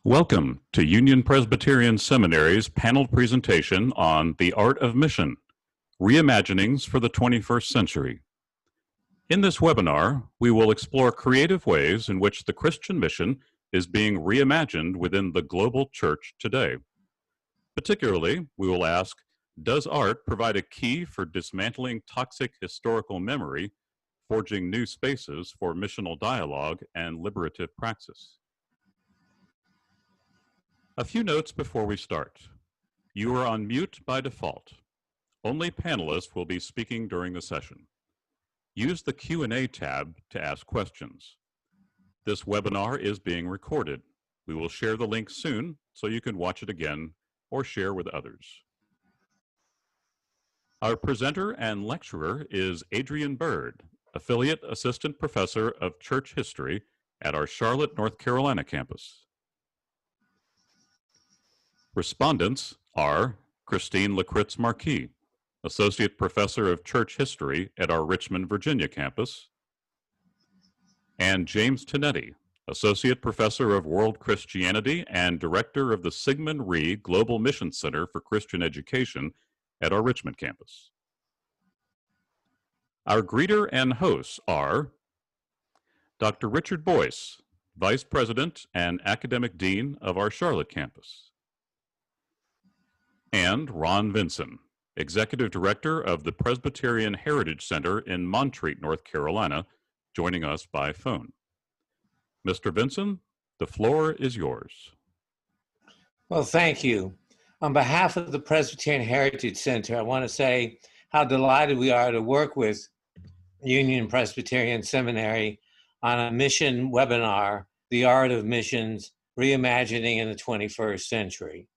Welcome to Union Presbyterian Seminary's panel presentation on The Art of Mission, Reimaginings for the 21st Century. In this webinar, we will explore creative ways in which the Christian mission is being reimagined within the global church today. Particularly, we will ask, does art provide a key for dismantling toxic historical memory, forging new spaces for missional dialogue and liberative praxis? A few notes before we start. You are on mute by default. Only panelists will be speaking during the session. Use the Q&A tab to ask questions. This webinar is being recorded. We will share the link soon so you can watch it again or share with others. Our presenter and lecturer is Adrian Bird, Affiliate Assistant Professor of Church History at our Charlotte, North Carolina campus. Respondents are Christine Lakritz Marquis, Associate Professor of Church History at our Richmond, Virginia campus, and James Tonetti, Associate Professor of World Christianity and Director of the Sigmund Rhee Global Mission Center for Christian Education at our Richmond campus. Our greeter and hosts are Dr. Richard Boyce, Vice President and Academic Dean of our Charlotte campus, and Ron Vinson, Executive Director of the Presbyterian Heritage Center in Montreat, North Carolina, joining us by phone. Mr. Vinson, the floor is yours. Well, thank you. On behalf of the Presbyterian Heritage Center, I want to say how delighted we are to work with Union Presbyterian Seminary on a mission webinar, The Art of Missions, Reimagining in the 21st Century.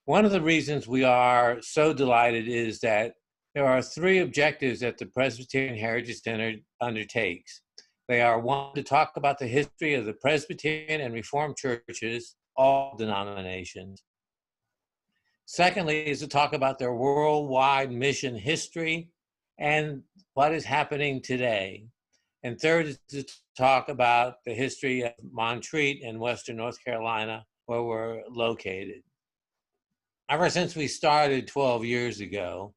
One of the reasons we are so delighted is that there are three objectives that the Presbyterian Heritage Center undertakes. They are, one, to talk about the history of the Presbyterian and Reformed churches, all denominations. Secondly, is to talk about their worldwide mission history and what is happening today. And third is to talk about the history of Montreat in Western North Carolina, where we're located. Ever since we started 12 years ago,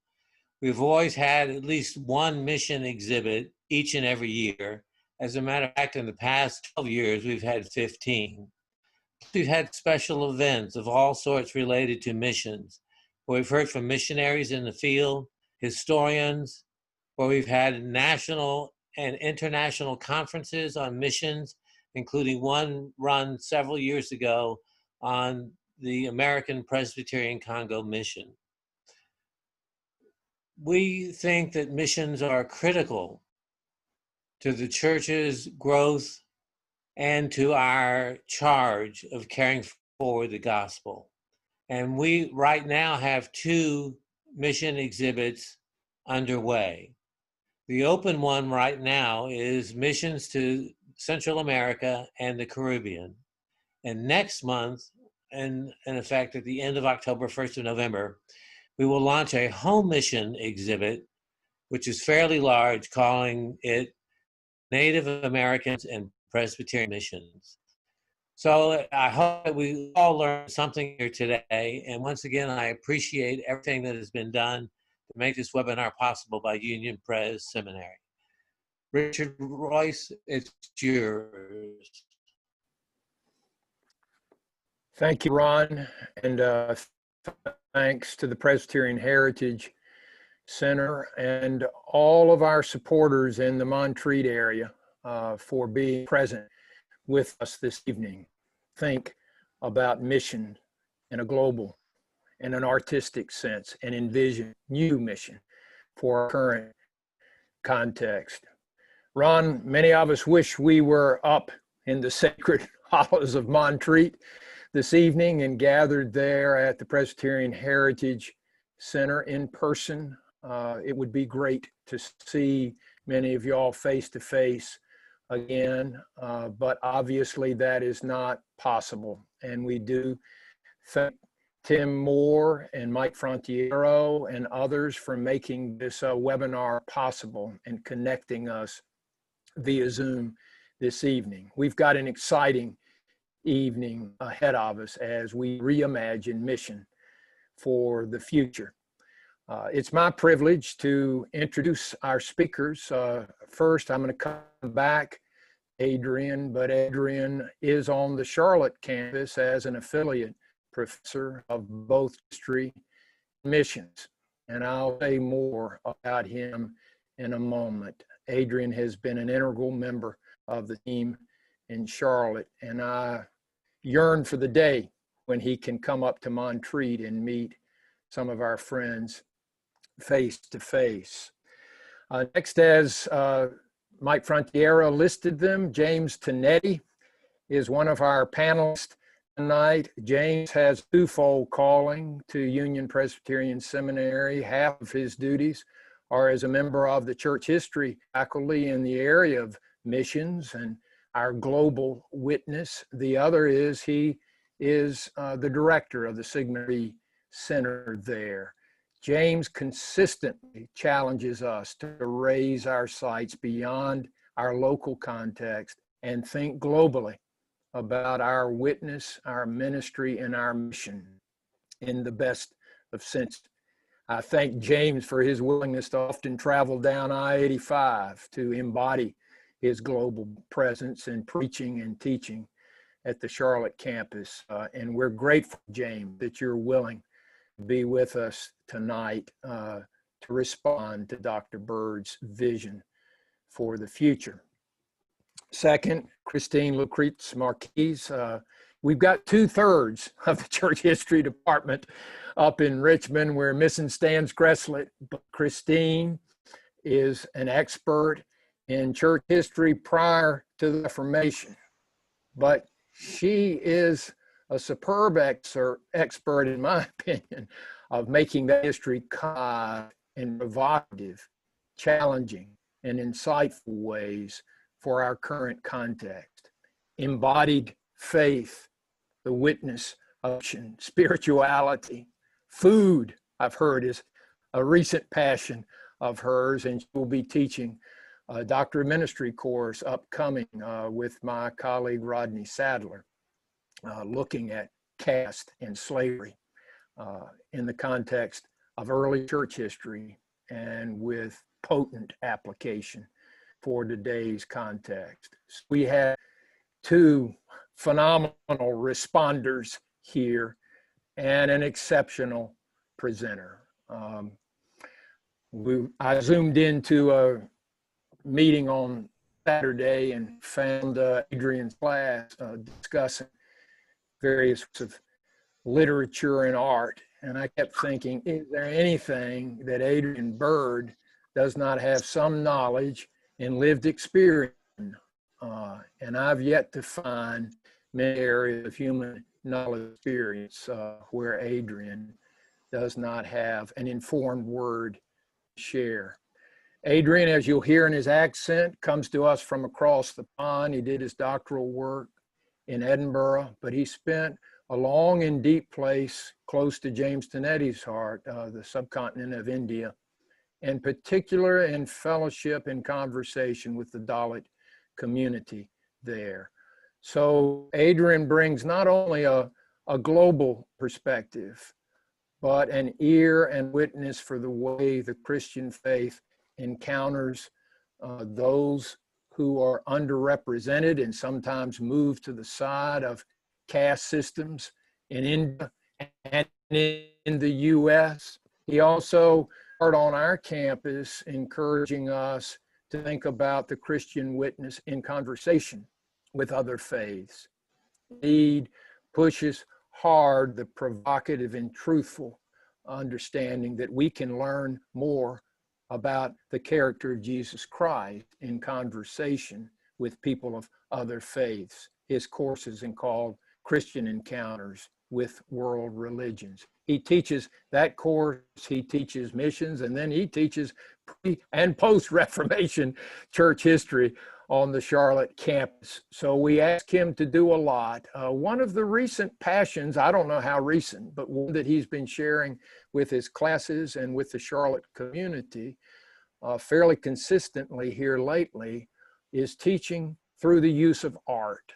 we've always had at least one mission exhibit each and every year. As a matter of fact, in the past 12 years, we've had 15. We've had special events of all sorts related to missions, where we've heard from missionaries in the field, historians, where we've had national and international conferences on missions, including one run several years ago on the American Presbyterian Congo mission. We think that missions are critical to the church's growth and to our charge of carrying forward the gospel. And we right now have two mission exhibits underway. The open one right now is missions to Central America and the Caribbean. And next month, and in effect at the end of October, 1st of November, we will launch a home mission exhibit, which is fairly large, calling it Native Americans and Presbyterian Missions. So I hope that we all learned something here today. And once again, I appreciate everything that has been done to make this webinar possible by Union Pres Seminary. Richard Royce, it's yours. Thank you, Ron, and thanks to the Presbyterian Heritage Center and all of our supporters in the Montreat area for being present with us this evening. Think about mission in a global and an artistic sense and envision new mission for our current context. Ron, many of us wish we were up in the sacred hollows of Montreat this evening and gathered there at the Presbyterian Heritage Center in person. It would be great to see many of y'all face to face again, but obviously that is not possible. And we do thank Tim Moore and Mike Frontiero and others for making this webinar possible and connecting us via Zoom this evening. We've got an exciting evening ahead of us as we reimagine mission for the future. It's my privilege to introduce our speakers. First, I'm going to come back Adrian, but Adrian is on the Charlotte campus as an affiliate professor of both history and missions. And I'll say more about him in a moment. Adrian has been an integral member of the team in Charlotte, and I yearn for the day when he can come up to Montreat and meet some of our friends face to face. Next, as Mike Frontiera listed them, James Tonetti is one of our panelists tonight. James has twofold calling to Union Presbyterian Seminary. Half of his duties are as a member of the church history faculty in the area of missions and our global witness. The other is he is the director of the Sigma Rhee Center there. James consistently challenges us to raise our sights beyond our local context and think globally about our witness, our ministry, and our mission in the best of sense. I thank James for his willingness to often travel down I-85 to embody his global presence in preaching and teaching at the Charlotte campus. And we're grateful, James, that you're willing to be with us tonight to respond to Dr. Bird's vision for the future. Second, Christine Lucrece Marquise. We've got 2/3 of the church history department up in Richmond. We're missing Stan Screslet, but Christine is an expert in church history prior to the Reformation. But she is a superb expert, in my opinion, of making that history kind and provocative, challenging, and insightful ways for our current context. Embodied faith, the witness of spirituality, food, I've heard, is a recent passion of hers, and she will be teaching a Doctor of Ministry course upcoming with my colleague Rodney Sadler, looking at caste and slavery in the context of early church history and with potent application for today's context. So we have two phenomenal responders here and an exceptional presenter. I zoomed into a meeting on Saturday and found Adrian's class discussing various sorts of literature and art. And I kept thinking, is there anything that Adrian Bird does not have some knowledge and lived experience? And I've yet to find many areas of human knowledge experience where Adrian does not have an informed word to share. Adrian, as you'll hear in his accent, comes to us from across the pond. He did his doctoral work in Edinburgh, but he spent a long and deep place close to James Tonetti's heart, the subcontinent of India, in particular in fellowship and conversation with the Dalit community there. So Adrian brings not only a global perspective, but an ear and witness for the way the Christian faith encounters those who are underrepresented and sometimes moved to the side of caste systems in India and in the US. He also started on our campus encouraging us to think about the Christian witness in conversation with other faiths. He pushes hard the provocative and truthful understanding that we can learn more about the character of Jesus Christ in conversation with people of other faiths. His course is called Christian Encounters with World Religions. He teaches that course, he teaches missions, and then he teaches pre- and post-Reformation church history on the Charlotte campus. So we asked him to do a lot. One of the recent passions, I don't know how recent, but one that he's been sharing with his classes and with the Charlotte community fairly consistently here lately, is teaching through the use of art.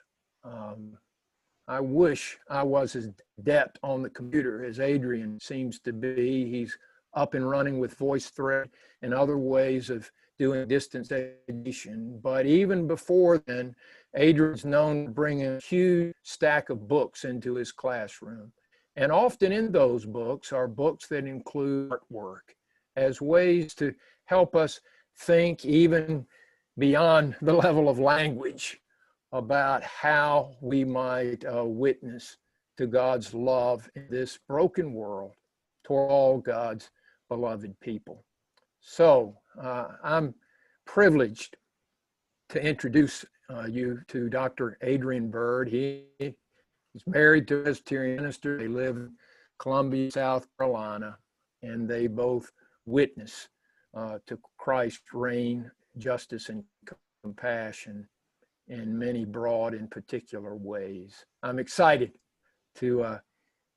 I wish I was as adept on the computer as Adrian seems to be. He's up and running with VoiceThread and other ways of doing distance education. But even before then, Adrian's known to bring a huge stack of books into his classroom. And often in those books are books that include artwork as ways to help us think even beyond the level of language about how we might witness to God's love in this broken world toward all God's beloved people. So I'm privileged to introduce you to Dr. Adrian Byrd. He's married to a Presbyterian minister. They live in Columbia, South Carolina, and they both witness to Christ's reign, justice, and compassion in many broad and particular ways. I'm excited to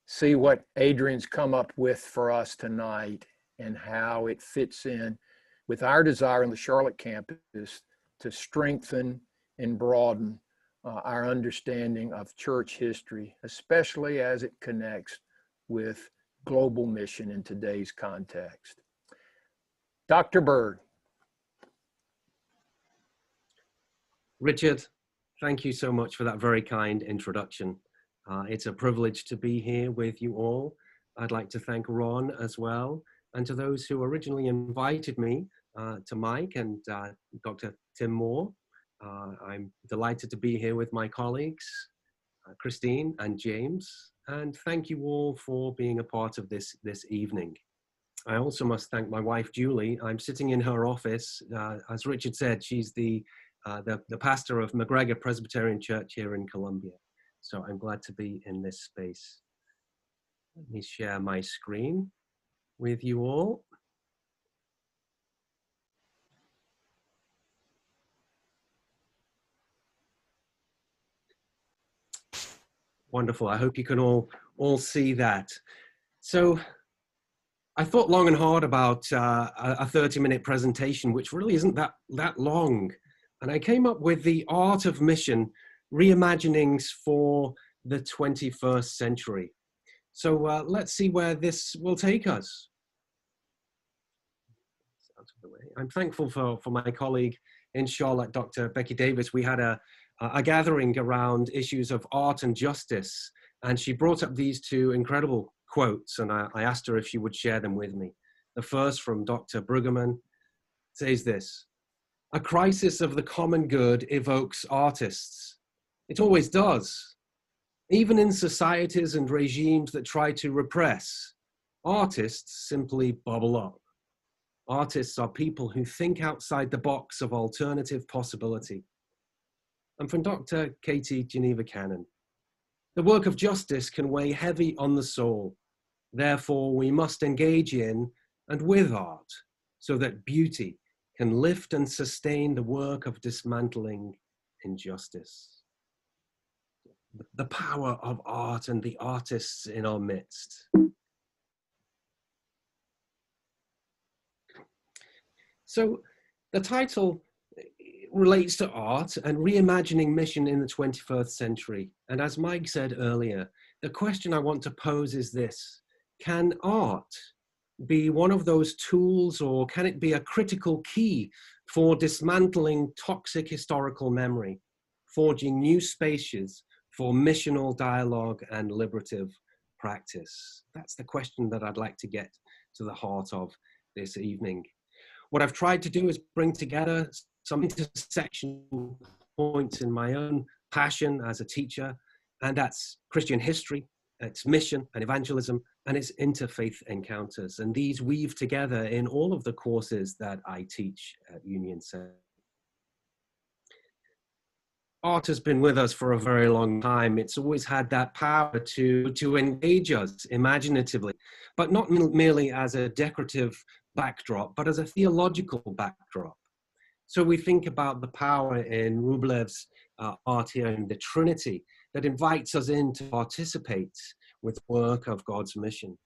see what Adrian's come up with for us tonight and how it fits in with our desire on the Charlotte campus to strengthen and broaden our understanding of church history, especially as it connects with global mission in today's context. Dr. Byrd. Richard, thank you so much for that very kind introduction. It's a privilege to be here with you all. I'd like to thank Ron as well, and to those who originally invited me, to Mike and Dr. Tim Moore. I'm delighted to be here with my colleagues, Christine and James, and thank you all for being a part of this evening. I also must thank my wife, Julie. I'm sitting in her office. As Richard said, she's the pastor of McGregor Presbyterian Church here in Columbia. So I'm glad to be in this space. Let me share my screen with you all. Wonderful. I hope you can all see that. So I thought long and hard about a 30-minute presentation, which really isn't that long. And I came up with the Art of Mission, Reimaginings for the 21st Century. So let's see where this will take us. I'm thankful for my colleague in Charlotte, Dr. Becky Davis. We had a gathering around issues of art and justice, and she brought up these two incredible quotes, and I asked her if she would share them with me. The first, from Dr. Brueggemann, says this: "A crisis of the common good evokes artists. It always does. Even in societies and regimes that try to repress, artists simply bubble up. Artists are people who think outside the box of alternative possibility." And from Dr. Katie Geneva Cannon, "The work of justice can weigh heavy on the soul. Therefore, we must engage in and with art so that beauty can lift and sustain the work of dismantling injustice." The power of art and the artists in our midst. So the title relates to art and reimagining mission in the 21st century. And as Mike said earlier, the question I want to pose is this: can art be one of those tools, or can it be a critical key for dismantling toxic historical memory, forging new spaces for missional dialogue and liberative practice? That's the question that I'd like to get to the heart of this evening. What I've tried to do is bring together some intersection points in my own passion as a teacher, and that's Christian history, its mission and evangelism, and its interfaith encounters. And these weave together in all of the courses that I teach at Union Center. Art has been with us for a very long time. It's always had that power to engage us imaginatively, but not merely as a decorative backdrop, but as a theological backdrop. So we think about the power in Rublev's art here in the Trinity that invites us in to participate with the work of God's mission.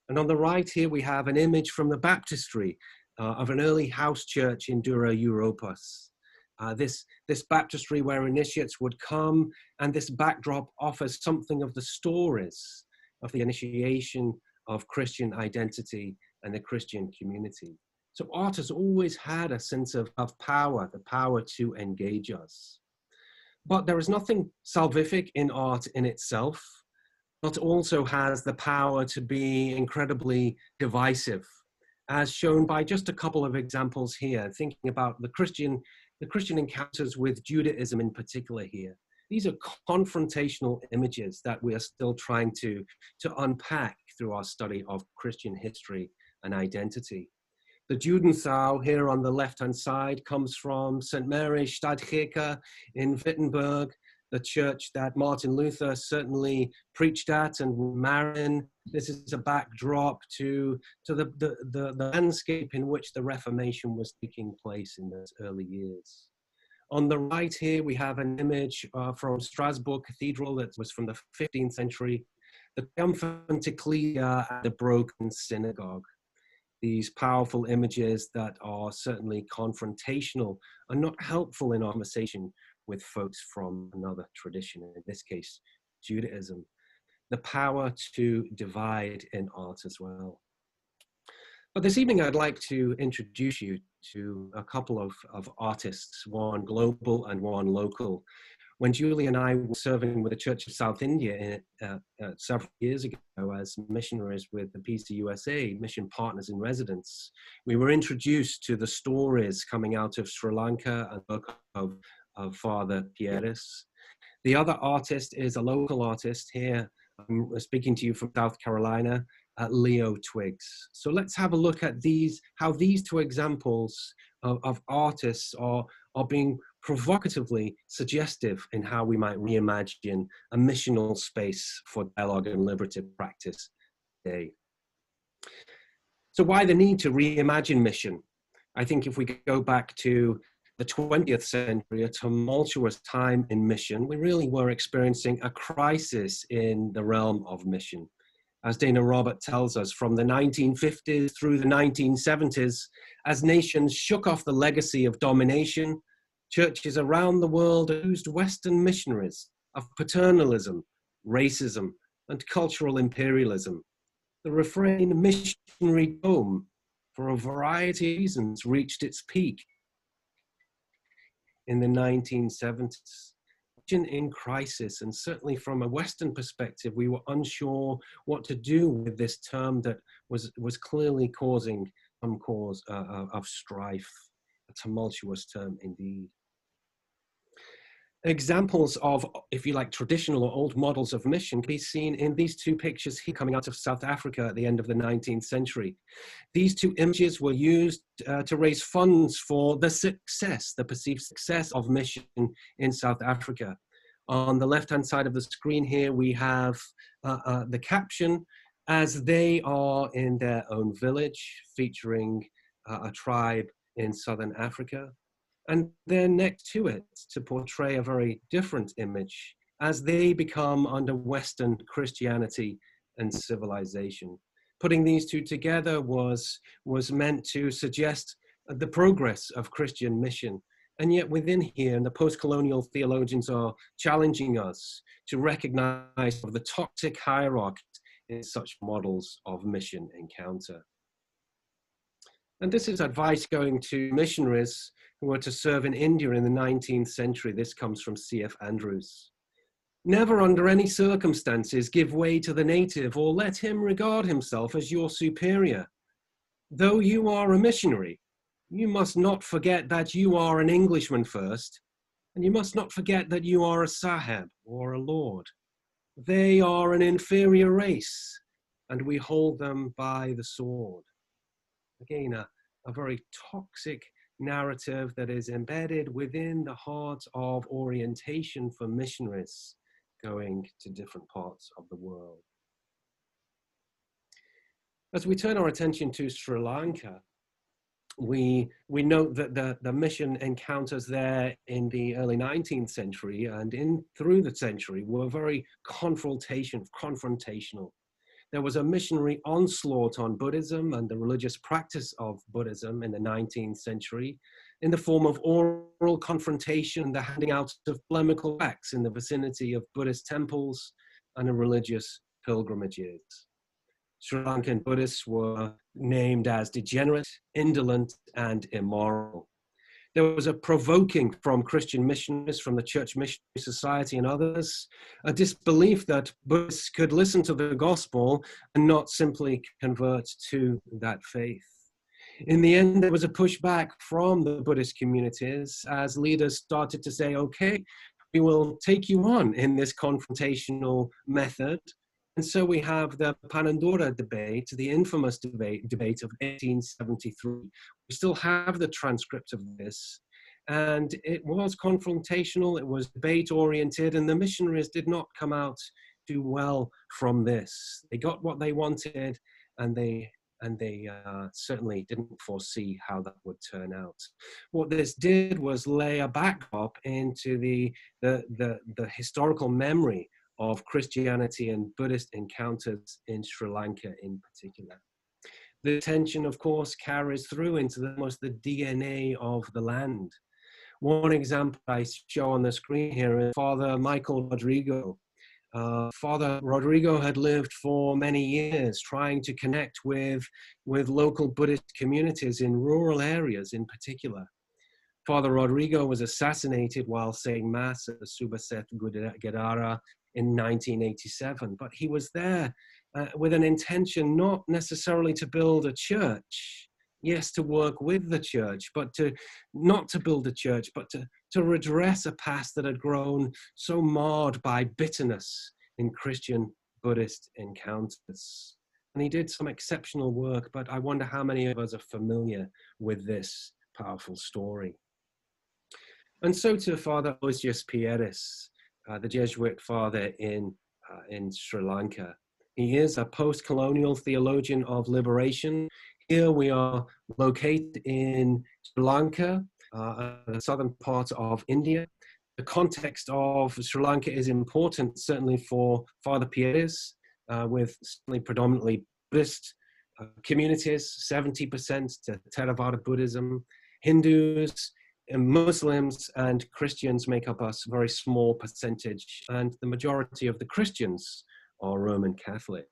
And on the right here, we have an image from the baptistry of an early house church in Dura Europos. This baptistry where initiates would come, and this backdrop offers something of the stories of the initiation of Christian identity and the Christian community. So art has always had a sense of power, the power to engage us. But there is nothing salvific in art in itself. Art also has the power to be incredibly divisive, as shown by just a couple of examples here, thinking about the Christian encounters with Judaism in particular here. These are confrontational images that we are still trying to unpack through our study of Christian history and identity. The Judenthal here on the left-hand side comes from St. Mary's Stadtkirche in Wittenberg, the church that Martin Luther certainly preached at and Marin. This is a backdrop to the landscape in which the Reformation was taking place in those early years. On the right here, we have an image from Strasbourg Cathedral that was from the 15th century, the triumphant ecclesia and the broken synagogue. These powerful images that are certainly confrontational are not helpful in our conversation with folks from another tradition, in this case, Judaism. The power to divide in art as well. But this evening, I'd like to introduce you to a couple of artists, one global and one local. When Julie and I were serving with the Church of South India several years ago as missionaries with the PCUSA, Mission Partners in Residence, we were introduced to the stories coming out of Sri Lanka and the work of Father Porous. The other artist is a local artist here. I'm speaking to you from South Carolina, Leo Twiggs. So let's have a look at how these two examples of artists are being provocatively suggestive in how we might reimagine a missional space for dialogue and liberative practice today. So why the need to reimagine mission? I think if we go back to the 20th century, a tumultuous time in mission, we really were experiencing a crisis in the realm of mission. As Dana Robert tells us, from the 1950s through the 1970s, as nations shook off the legacy of domination, churches around the world accused Western missionaries of paternalism, racism, and cultural imperialism. The refrain, missionary home, for a variety of reasons, reached its peak in the 1970s. In crisis, and certainly from a Western perspective, we were unsure what to do with this term that was clearly causing some cause of strife, a tumultuous term indeed. Examples of, if you like, traditional or old models of mission can be seen in these two pictures here coming out of South Africa at the end of the 19th century. These two images were used to raise funds for the perceived success of mission in South Africa. On the left-hand side of the screen here, we have the caption, as they are in their own village, featuring a tribe in Southern Africa. And then next to it, to portray a very different image, as they become under Western Christianity and civilization. Putting these two together was meant to suggest the progress of Christian mission. And yet within here, the post-colonial theologians are challenging us to recognize the toxic hierarchy in such models of mission encounter. And this is advice going to missionaries who were to serve in India in the 19th century. This comes from C.F. Andrews. Never under any circumstances give way to the native or let him regard himself as your superior. Though you are a missionary, you must not forget that you are an Englishman first, and you must not forget that you are a sahib or a lord. They are an inferior race, and we hold them by the sword. Again, a very toxic narrative that is embedded within the heart of orientation for missionaries going to different parts of the world. As we turn our attention to Sri Lanka, we note that the mission encounters there in the early 19th century and through the century were very confrontational. There was a missionary onslaught on Buddhism and the religious practice of Buddhism in the 19th century. in the form of oral confrontation and the handing out of polemical tracts in the vicinity of Buddhist temples and religious pilgrimages. Sri Lankan Buddhists were named as degenerate, indolent, and immoral. There was a provoking from Christian missionaries, from the Church Missionary Society and others, a disbelief that Buddhists could listen to the gospel and not simply convert to that faith. In the end, there was a pushback from the Buddhist communities as leaders started to say, okay, we will take you on in this confrontational method. And so we have the Panandura debate, the infamous debate of 1873. We still have the transcript of this. And it was confrontational, it was debate-oriented, and the missionaries did not come out too well from this. They got what they wanted, and they certainly didn't foresee how that would turn out. What this did was lay a backdrop into the historical memory of Christianity and Buddhist encounters in Sri Lanka in particular. The tension, of course, carries through into the DNA of the land. One example I show on the screen here is Father Michael Rodrigo. Father Rodrigo had lived for many years trying to connect with local Buddhist communities in rural areas in particular. Father Rodrigo was assassinated while saying Mass at the Subaset Gedara in 1987, but he was there with an intention not necessarily to build a church, yes, to work with the church, but not to build a church, but to redress a past that had grown so marred by bitterness in Christian Buddhist encounters. And he did some exceptional work, but I wonder how many of us are familiar with this powerful story. And so to Father Aloysius Pieris, the Jesuit father in Sri Lanka. He is a post-colonial theologian of liberation. Here we are located in Sri Lanka, the southern part of India. The context of Sri Lanka is important, certainly for Father Pieris, with certainly predominantly Buddhist communities, 70% to Theravada Buddhism, Hindus, and Muslims and Christians make up a very small percentage, and the majority of the Christians are Roman Catholic.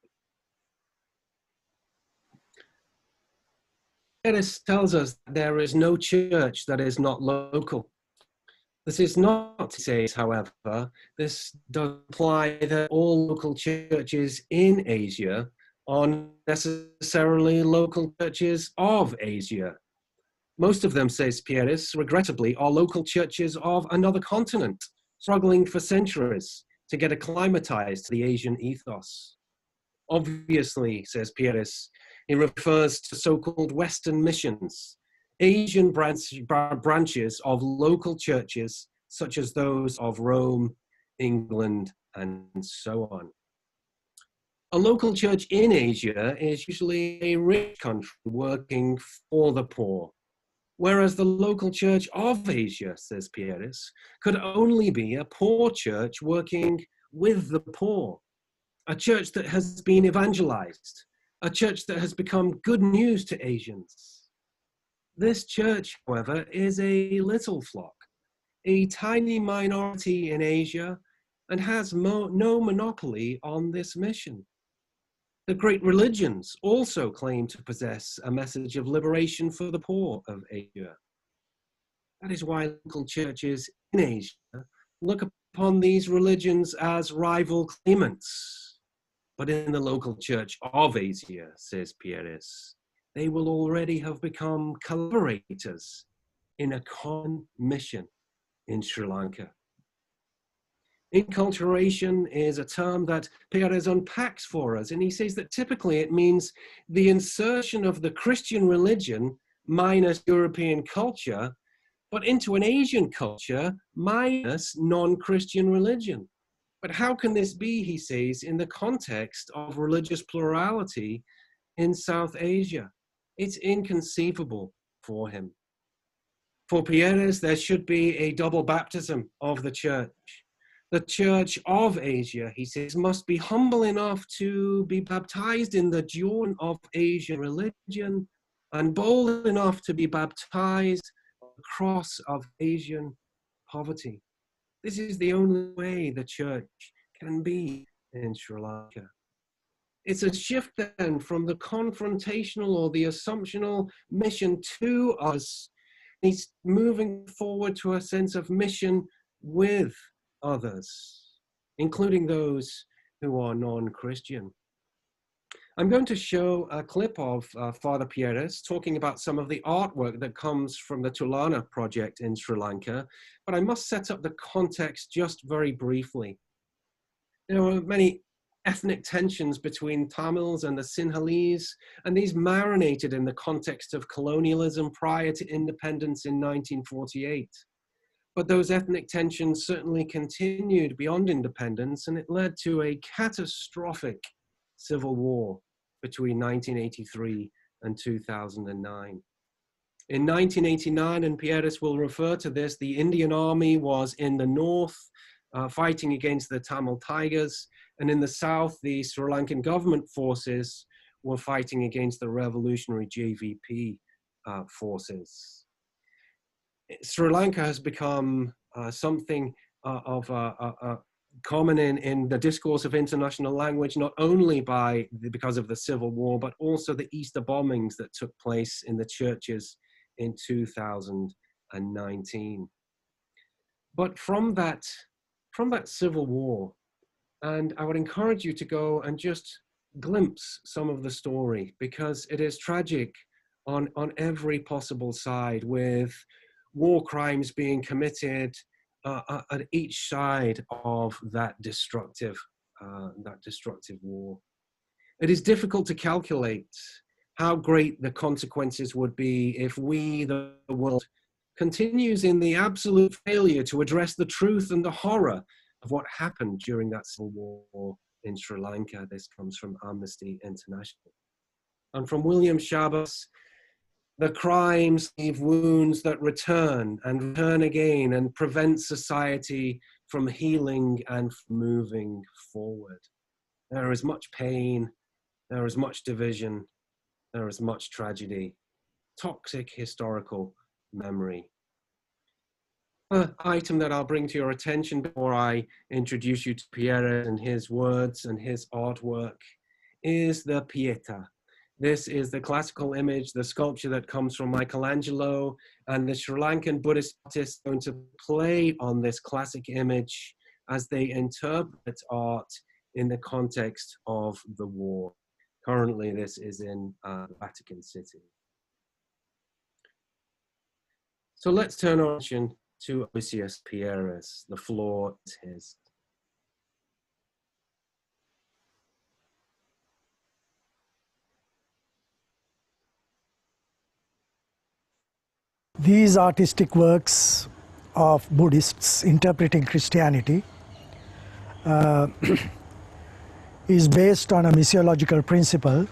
This tells us there is no church that is not local. This is not to say, however, this does imply that all local churches in Asia are necessarily local churches of Asia. Most of them, says Pieris, regrettably, are local churches of another continent, struggling for centuries to get acclimatized to the Asian ethos. Obviously, says Pieris, he refers to so-called Western missions, Asian branches of local churches, such as those of Rome, England, and so on. A local church in Asia is usually a rich country working for the poor, whereas the local church of Asia, says Pieris, could only be a poor church working with the poor, a church that has been evangelized, a church that has become good news to Asians. This church, however, is a little flock, a tiny minority in Asia, and has no monopoly on this mission. The great religions also claim to possess a message of liberation for the poor of Asia. That is why local churches in Asia look upon these religions as rival claimants. But in the local church of Asia, says Pieris, they will already have become collaborators in a common mission in Sri Lanka. Inculturation is a term that Pieris unpacks for us, and he says that typically it means the insertion of the Christian religion minus European culture, but into an Asian culture minus non-Christian religion. But how can this be, he says, in the context of religious plurality in South Asia? It's inconceivable for him. For Pieris, there should be a double baptism of the church. The church of Asia, he says, must be humble enough to be baptized in the Jordan of Asian religion and bold enough to be baptized the cross of Asian poverty. This is the only way the church can be in Sri Lanka. It's a shift then from the confrontational or the assumptional mission to us. It's moving forward to a sense of mission with others, including those who are non-Christian. I'm going to show a clip of Father Porous talking about some of the artwork that comes from the Tulana project in Sri Lanka, but I must set up the context just very briefly. There were many ethnic tensions between Tamils and the Sinhalese, and these marinated in the context of colonialism prior to independence in 1948. But those ethnic tensions certainly continued beyond independence, and it led to a catastrophic civil war between 1983 and 2009. In 1989, and Porous will refer to this, the Indian Army was in the north fighting against the Tamil Tigers, and in the south, the Sri Lankan government forces were fighting against the revolutionary JVP forces. Sri Lanka has become something of common in the discourse of international language, not only because of the civil war, but also the Easter bombings that took place in the churches in 2019. But from that civil war, and I would encourage you to go and just glimpse some of the story, because it is tragic on every possible side, with war crimes being committed at each side of that destructive war. It is difficult to calculate how great the consequences would be if we, the world, continues in the absolute failure to address the truth and the horror of what happened during that civil war in Sri Lanka. This comes from Amnesty International. And from William Shabbos, the crimes leave wounds that return and return again and prevent society from healing and from moving forward. There is much pain, there is much division, there is much tragedy, toxic historical memory. An item that I'll bring to your attention before I introduce you to Porous and his words and his artwork is the Pieta. This is the classical image, the sculpture that comes from Michelangelo, and the Sri Lankan Buddhist artists are going to play on this classic image as they interpret art in the context of the war. Currently, this is in Vatican City. So let's turn our attention to Odysseus Porous. The floor is his. These artistic works of Buddhists interpreting Christianity is based on a missiological principle,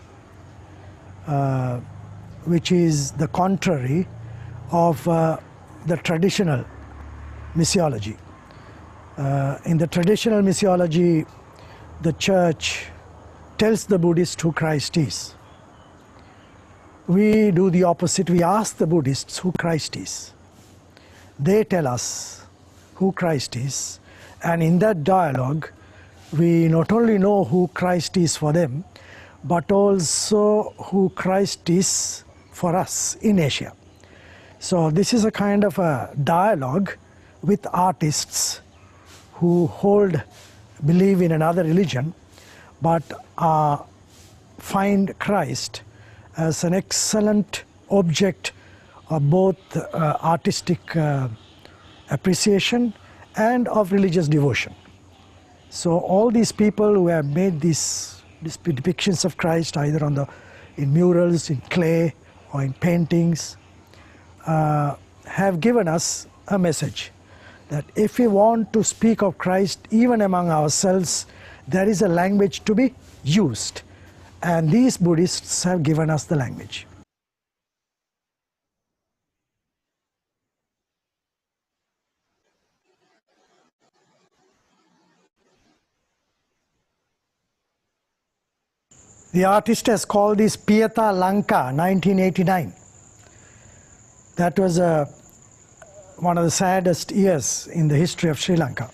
which is the contrary of the traditional missiology. In the traditional missiology, the church tells the Buddhist who Christ is. We do the opposite. We ask the Buddhists who Christ is. They tell us who Christ is, and in that dialogue, we not only know who Christ is for them, but also who Christ is for us in Asia. So this is a kind of a dialogue with artists who believe in another religion, but find Christ as an excellent object of both artistic appreciation and of religious devotion. So all these people who have made these depictions of Christ, either in murals, in clay, or in paintings, have given us a message that if we want to speak of Christ even among ourselves, there is a language to be used. And these Buddhists have given us the language. The artist has called this Pieta Lanka, 1989. That was a one of the saddest years in the history of Sri Lanka.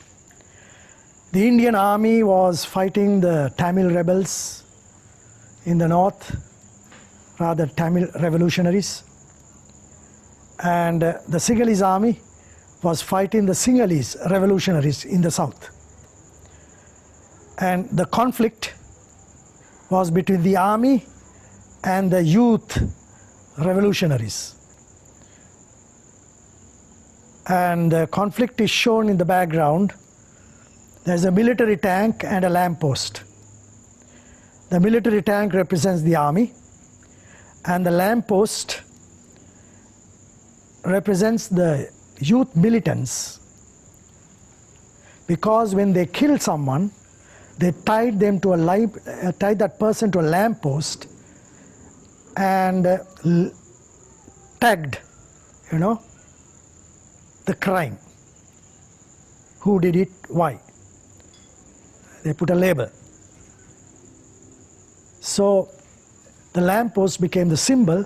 The Indian army was fighting the Tamil rebels in the north, rather Tamil revolutionaries, and the Sinhalese army was fighting the Sinhalese revolutionaries in the south. And the conflict was between the army and the youth revolutionaries. And the conflict is shown in the background. There's a military tank and a lamppost. The military tank represents the army, and the lamppost represents the youth militants, because when they killed someone, they tied that person to a lamppost and tagged, the crime. Who did it? Why? They put a label. So the lamppost became the symbol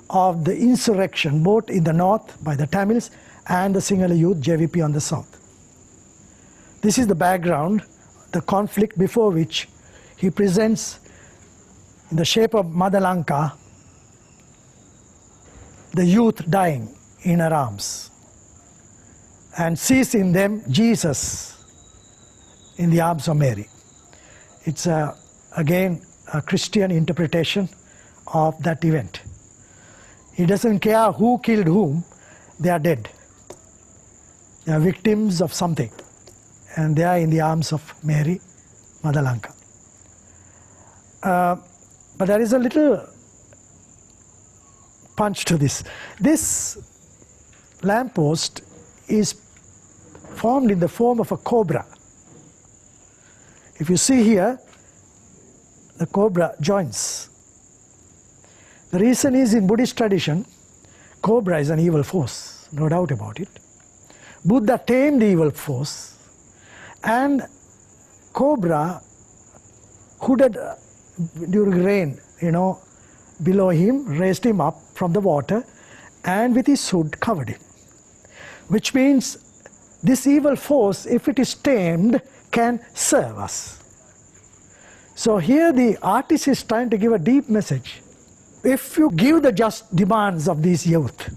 of the insurrection, both in the north by the Tamils and the Sinhala youth, JVP, on the south. This is the background, the conflict before which he presents, in the shape of Mother Lanka, the youth dying in her arms, and sees in them Jesus in the arms of Mary. It's again a Christian interpretation of that event. He doesn't care who killed whom, they are dead. They are victims of something, and they are in the arms of Mary, Mother Lanka. But there is a little punch to this. This lamppost is formed in the form of a cobra. If you see here, the cobra joins. The reason is, in Buddhist tradition, cobra is an evil force, no doubt about it. Buddha tamed the evil force, and cobra hooded during rain, below him, raised him up from the water, and with his hood covered him. Which means this evil force, if it is tamed, can serve us. So here the artist is trying to give a deep message. If you give the just demands of these youth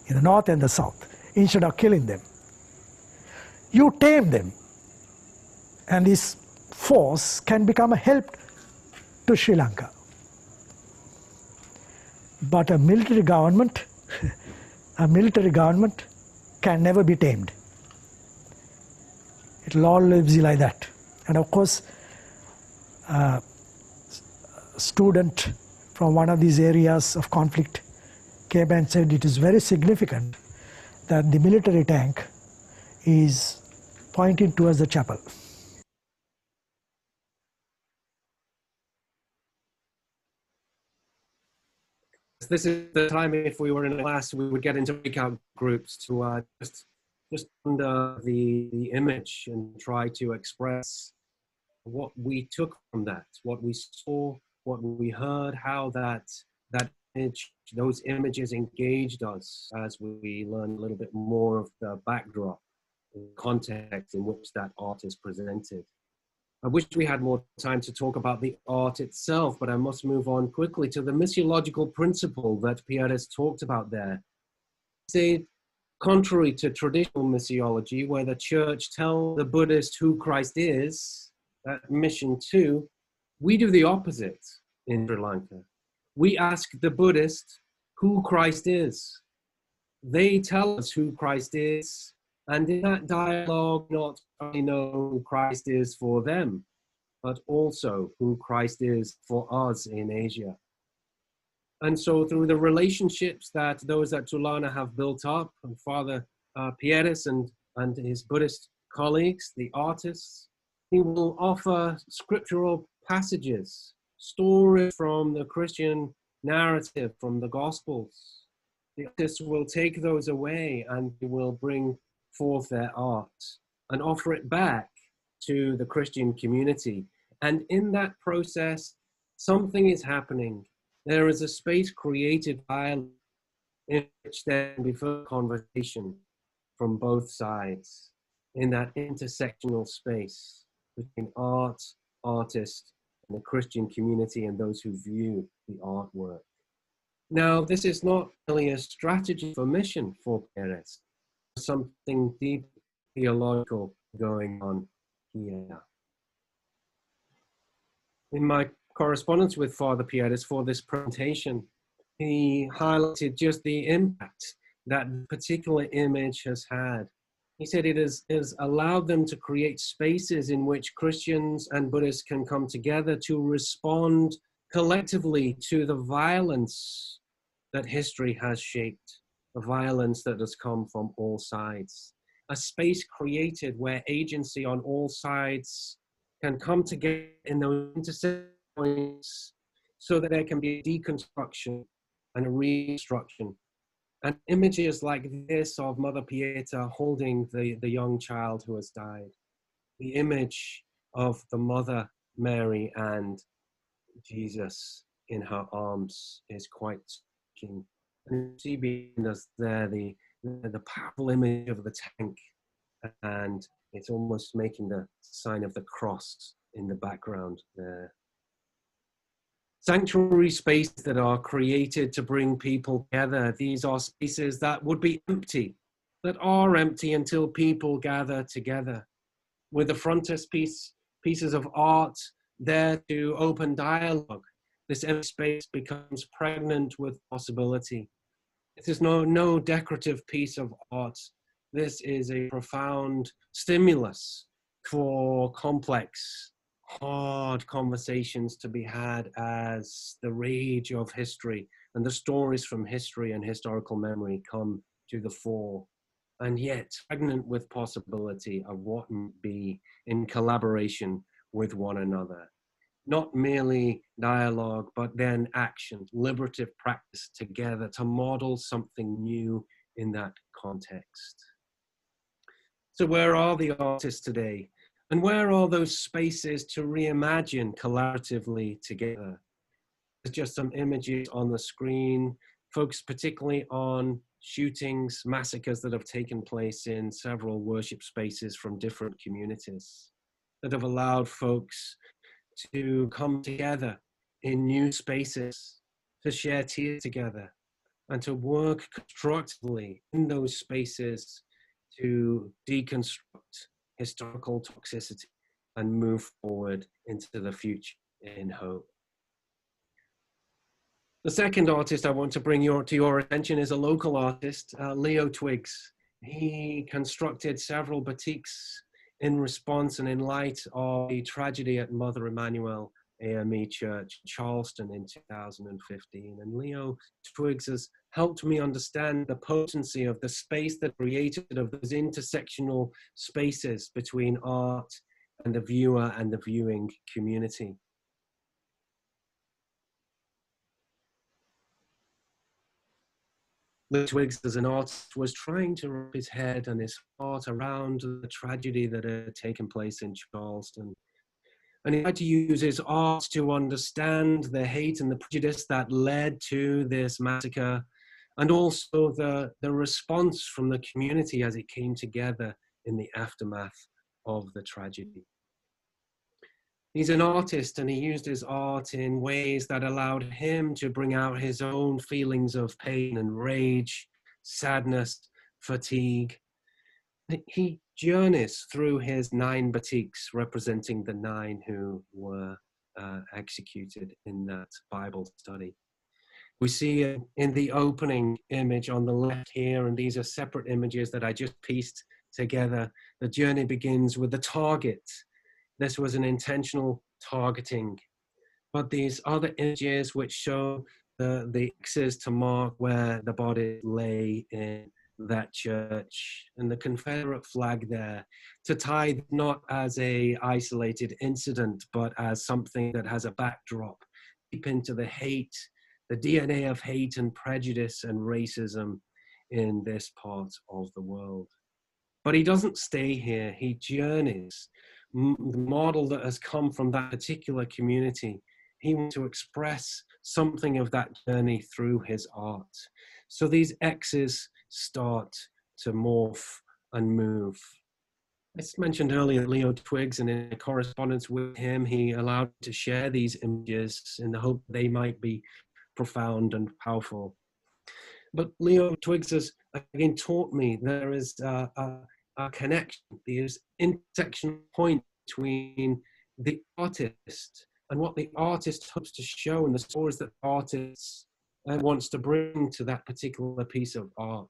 in the north and the south, instead of killing them, you tame them, and this force can become a help to Sri Lanka. But a military government can never be tamed. It will always be like that. And of course, a student from one of these areas of conflict came and said it is very significant that the military tank is pointing towards the chapel. This is the time, if we were in a class, we would get into breakout groups to just under the image and try to express what we took from that, what we saw, what we heard, how that image, those images engaged us as we learn a little bit more of the backdrop, the context in which that art is presented. I wish we had more time to talk about the art itself, but I must move on quickly to the missiological principle that Pierre has talked about there. Say, contrary to traditional missiology, where the church tells the Buddhist who Christ is, that mission too, we do the opposite in Sri Lanka. We ask the Buddhist who Christ is. They tell us who Christ is, and in that dialogue, not only know who Christ is for them, but also who Christ is for us in Asia. And so through the relationships that those at Tulana have built up, and Father Pieris and his Buddhist colleagues, the artists, he will offer scriptural passages, stories from the Christian narrative, from the Gospels. The artists will take those away and will bring forth their art and offer it back to the Christian community. And in that process, something is happening. There is a space created by in which there can be further conversation from both sides in that intersectional space between art, artist, and the Christian community and those who view the artwork. Now, this is not really a strategy for mission for Porous. There's something deep theological going on here. In my correspondence with Father Porous for this presentation, he highlighted just the impact that particular image has had. He said it has allowed them to create spaces in which Christians and Buddhists can come together to respond collectively to the violence that history has shaped, the violence that has come from all sides. A space created where agency on all sides can come together in those intersection points so that there can be a deconstruction and a reconstruction. And images like this of Mother Pieta holding the young child who has died, the image of the Mother Mary and Jesus in her arms is quite striking. And you see behind us there the powerful image of the tank, and it's almost making the sign of the cross in the background there. Sanctuary spaces that are created to bring people together. These are spaces that would be empty, that are empty until people gather together. With the frontispiece, pieces of art there to open dialogue, this empty space becomes pregnant with possibility. It is no decorative piece of art. This is a profound stimulus for complex, hard conversations to be had as the rage of history and the stories from history and historical memory come to the fore, and yet pregnant with possibility of what might be in collaboration with one another. Not merely dialogue, but then action, liberative practice together to model something new in that context. So where are the artists today? And where are those spaces to reimagine collaboratively together? There's just some images on the screen, focused particularly on shootings, massacres that have taken place in several worship spaces from different communities that have allowed folks to come together in new spaces, to share tears together, and to work constructively in those spaces to deconstruct historical toxicity and move forward into the future in hope. The second artist I want to bring to your attention is a local artist, Leo Twiggs. He constructed several batiks in response and in light of the tragedy at Mother Emanuel AME Church, Charleston in 2015. And Leo Twiggs has helped me understand the potency of the space that created of those intersectional spaces between art and the viewer and the viewing community. Leo Twiggs, as an artist, was trying to wrap his head and his heart around the tragedy that had taken place in Charleston. And he had to use his art to understand the hate and the prejudice that led to this massacre, and also the response from the community as it came together in the aftermath of the tragedy. He's an artist, and he used his art in ways that allowed him to bring out his own feelings of pain and rage, sadness, fatigue. He journeys through his 9 batiks representing the 9 who were executed in that Bible study. We see in the opening image on the left here, and these are separate images that I just pieced together. The journey begins with the target. This was an intentional targeting. But these other images which show the X's to mark where the body lay in that church, and the Confederate flag there, to tie not as a isolated incident, but as something that has a backdrop deep into the hate, the DNA of hate and prejudice and racism in this part of the world. But he doesn't stay here, he journeys. The model that has come from that particular community, he wants to express something of that journey through his art. So these X's start to morph and move. I mentioned earlier Leo Twiggs, and in a correspondence with him, he allowed to share these images in the hope they might be profound and powerful. But Leo Twiggs has again taught me there is a connection, this intersection point between the artist and what the artist hopes to show and the stories that the artist wants to bring to that particular piece of art.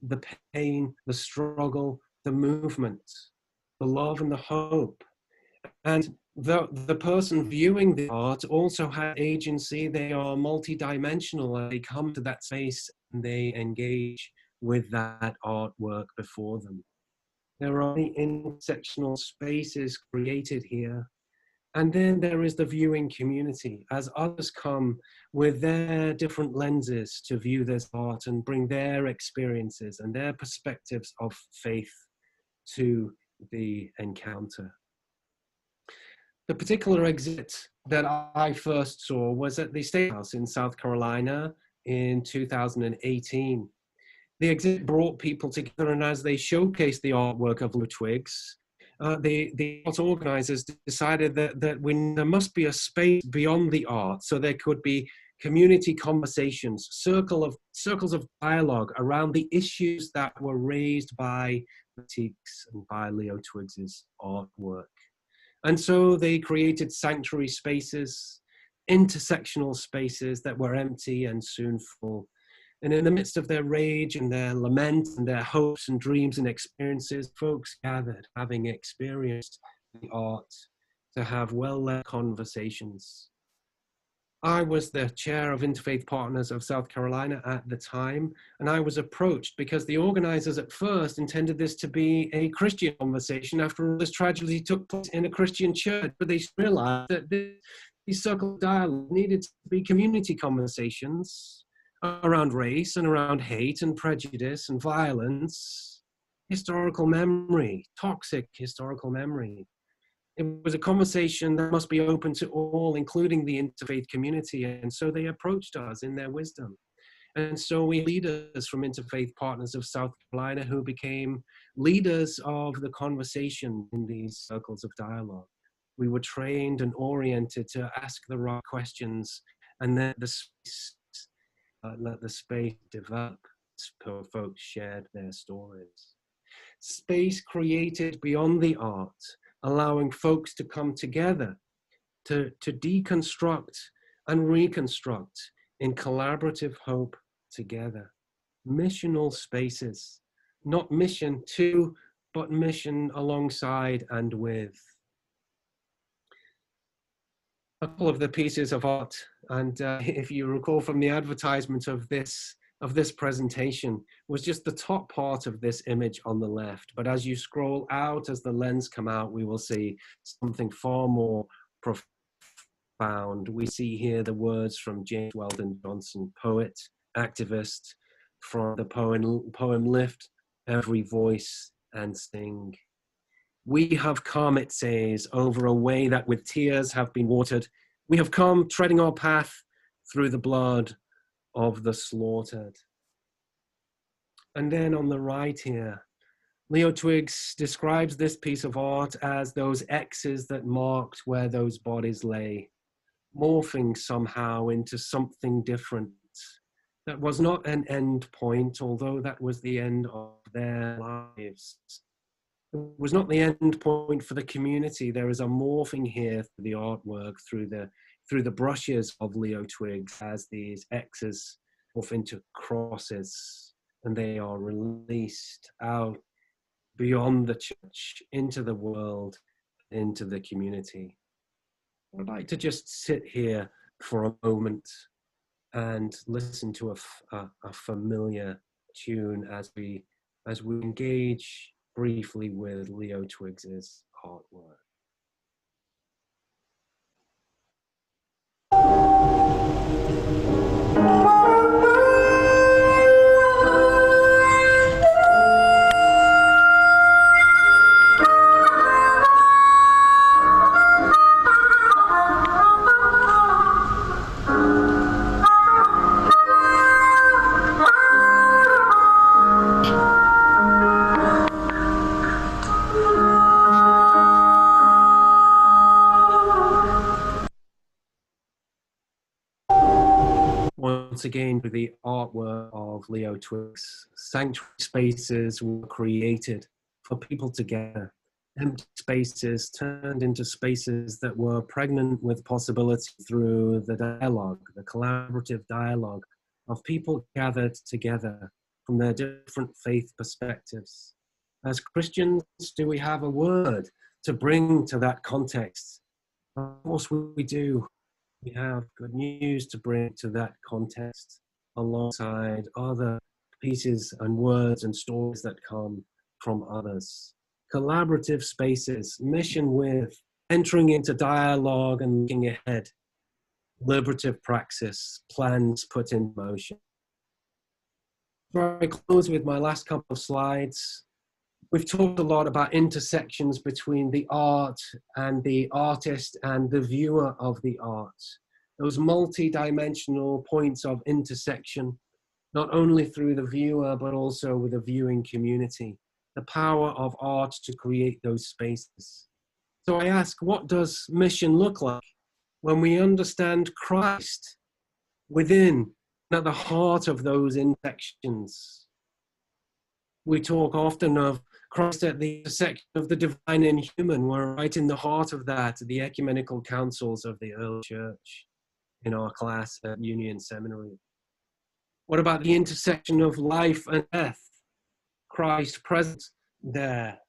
The pain, the struggle, the movement, the love and the hope. And the person viewing the art also has agency. They are multidimensional, and they come to that space and they engage with that artwork before them. There are many intersectional spaces created here. And then there is the viewing community, as others come with their different lenses to view this art and bring their experiences and their perspectives of faith to the encounter. The particular exhibit that I first saw was at the State House in South Carolina in 2018. The exhibit brought people together, and as they showcased the artwork of Leo Twiggs, the art organizers decided that there must be a space beyond the art, so there could be community conversations, circles of dialogue around the issues that were raised by critiques and by Leo Twiggs's artwork. And so they created sanctuary spaces, intersectional spaces that were empty and soon full. And in the midst of their rage and their lament and their hopes and dreams and experiences, folks gathered, having experienced the art, to have well-led conversations. I was the chair of Interfaith Partners of South Carolina at the time, and I was approached because the organizers at first intended this to be a Christian conversation. After all, this tragedy took place in a Christian church, but they realized that these circle of dialogue needed to be community conversations around race and around hate and prejudice and violence, historical memory, toxic historical memory. It was a conversation that must be open to all, including the interfaith community. And so they approached us in their wisdom. And so we leaders from Interfaith Partners of South Carolina who became leaders of the conversation in these circles of dialogue. We were trained and oriented to ask the right questions and let the space develop. So folks shared their stories. Space created beyond the art, allowing folks to come together to deconstruct and reconstruct in collaborative hope together. Missional spaces, not mission to, but mission alongside and with. A couple of the pieces of art, and if you recall from the advertisement of this presentation, was just the top part of this image on the left. But as you scroll out, as the lens come out, we will see something far more profound. We see here the words from James Weldon Johnson, poet, activist, from the poem Lift Every Voice and Sing. We have come, it says, over a way that with tears have been watered. We have come treading our path through the blood of the slaughtered. And then on the right here, Leo Twiggs describes this piece of art as those X's that marked where those bodies lay, morphing somehow into something different. That was not an end point, although that was the end of their lives. It was not the end point for the community. There is a morphing here through the artwork, through the brushes of Leo Twiggs, as these X's morph into crosses, and they are released out beyond the church, into the world, into the community. I'd like to just sit here for a moment and listen to a familiar tune as we engage briefly with Leo Twiggs's artwork. Once again, with the artwork of Leo Twiggs, sanctuary spaces were created for people to gather. Empty spaces turned into spaces that were pregnant with possibility through the dialogue, the collaborative dialogue of people gathered together from their different faith perspectives. As Christians, do we have a word to bring to that context? Of course we do. We have good news to bring to that context alongside other pieces and words and stories that come from others. Collaborative spaces, mission with, entering into dialogue and looking ahead, liberative praxis, plans put in motion. Before I close with my last couple of slides, we've talked a lot about intersections between the art and the artist and the viewer of the art. Those multi-dimensional points of intersection, not only through the viewer, but also with the viewing community. The power of art to create those spaces. So I ask, what does mission look like when we understand Christ within, at the heart of those intersections? We talk often of Christ at the intersection of the divine and human. We're right in the heart of that, the ecumenical councils of the early church in our class at Union Seminary. What about the intersection of life and death? Christ present there.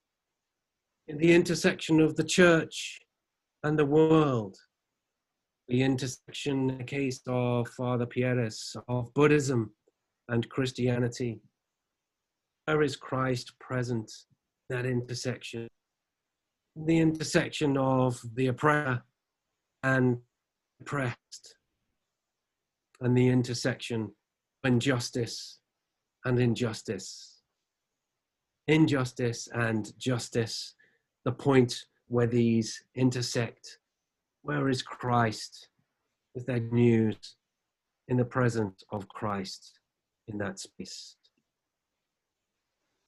In the intersection of the church and the world. The intersection, in the case of Father Porous, of Buddhism and Christianity. Where is Christ present, that intersection? The intersection of the oppressor and oppressed. And the intersection of injustice and injustice. Injustice and justice, the point where these intersect. Where is Christ? Is there news in the presence of Christ in that space?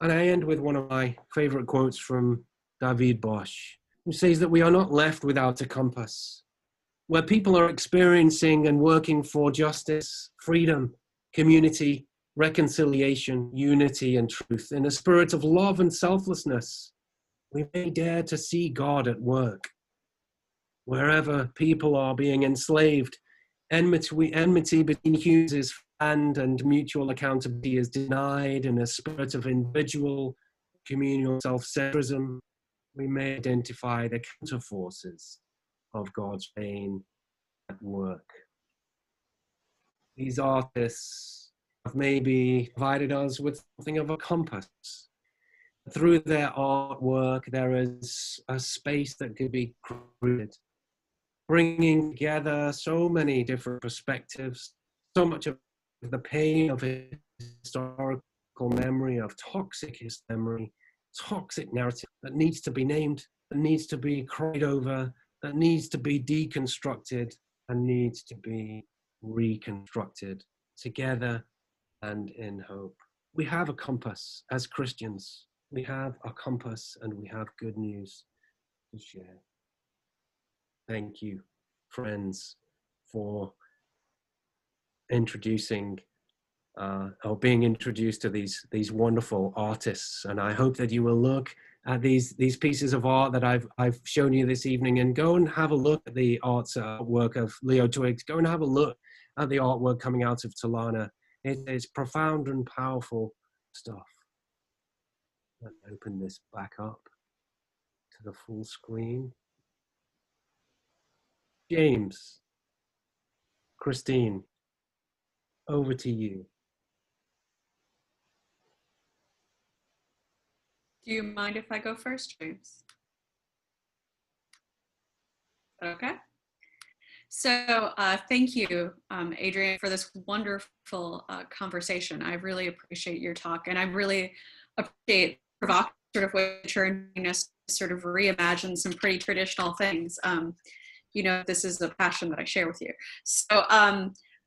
And I end with one of my favorite quotes from David Bosch, who says that we are not left without a compass. Where people are experiencing and working for justice, freedom, community, reconciliation, unity, and truth, in a spirit of love and selflessness, we may dare to see God at work. Wherever people are being enslaved, enmity between humans is fanned and mutual accountability is denied in a spirit of individual, communal self-centrism, we may identify the counterforces of God's reign at work. These artists have maybe provided us with something of a compass. Through their artwork, there is a space that could be created, bringing together so many different perspectives, so much of the pain of historical memory, of toxic memory, toxic narrative that needs to be named, that needs to be cried over, that needs to be deconstructed and needs to be reconstructed together and in hope. We have a compass as Christians. We have a compass and we have good news to share. Thank you, friends, for introducing or being introduced to these wonderful artists. And I hope that you will look at these pieces of art that I've shown you this evening and go and have a look at the artwork of Leo Twiggs. Go and have a look at the artwork coming out of Tulana. It is profound and powerful stuff. Let's open this back up to the full screen. James, Christine, over to you. Do you mind if I go first, James? Okay. So thank you, Adrian, for this wonderful conversation. I really appreciate your talk, and I really appreciate the provocative sort of way that you're inviting us to sort of reimagine some pretty traditional things. You know, this is a passion that I share with you. So,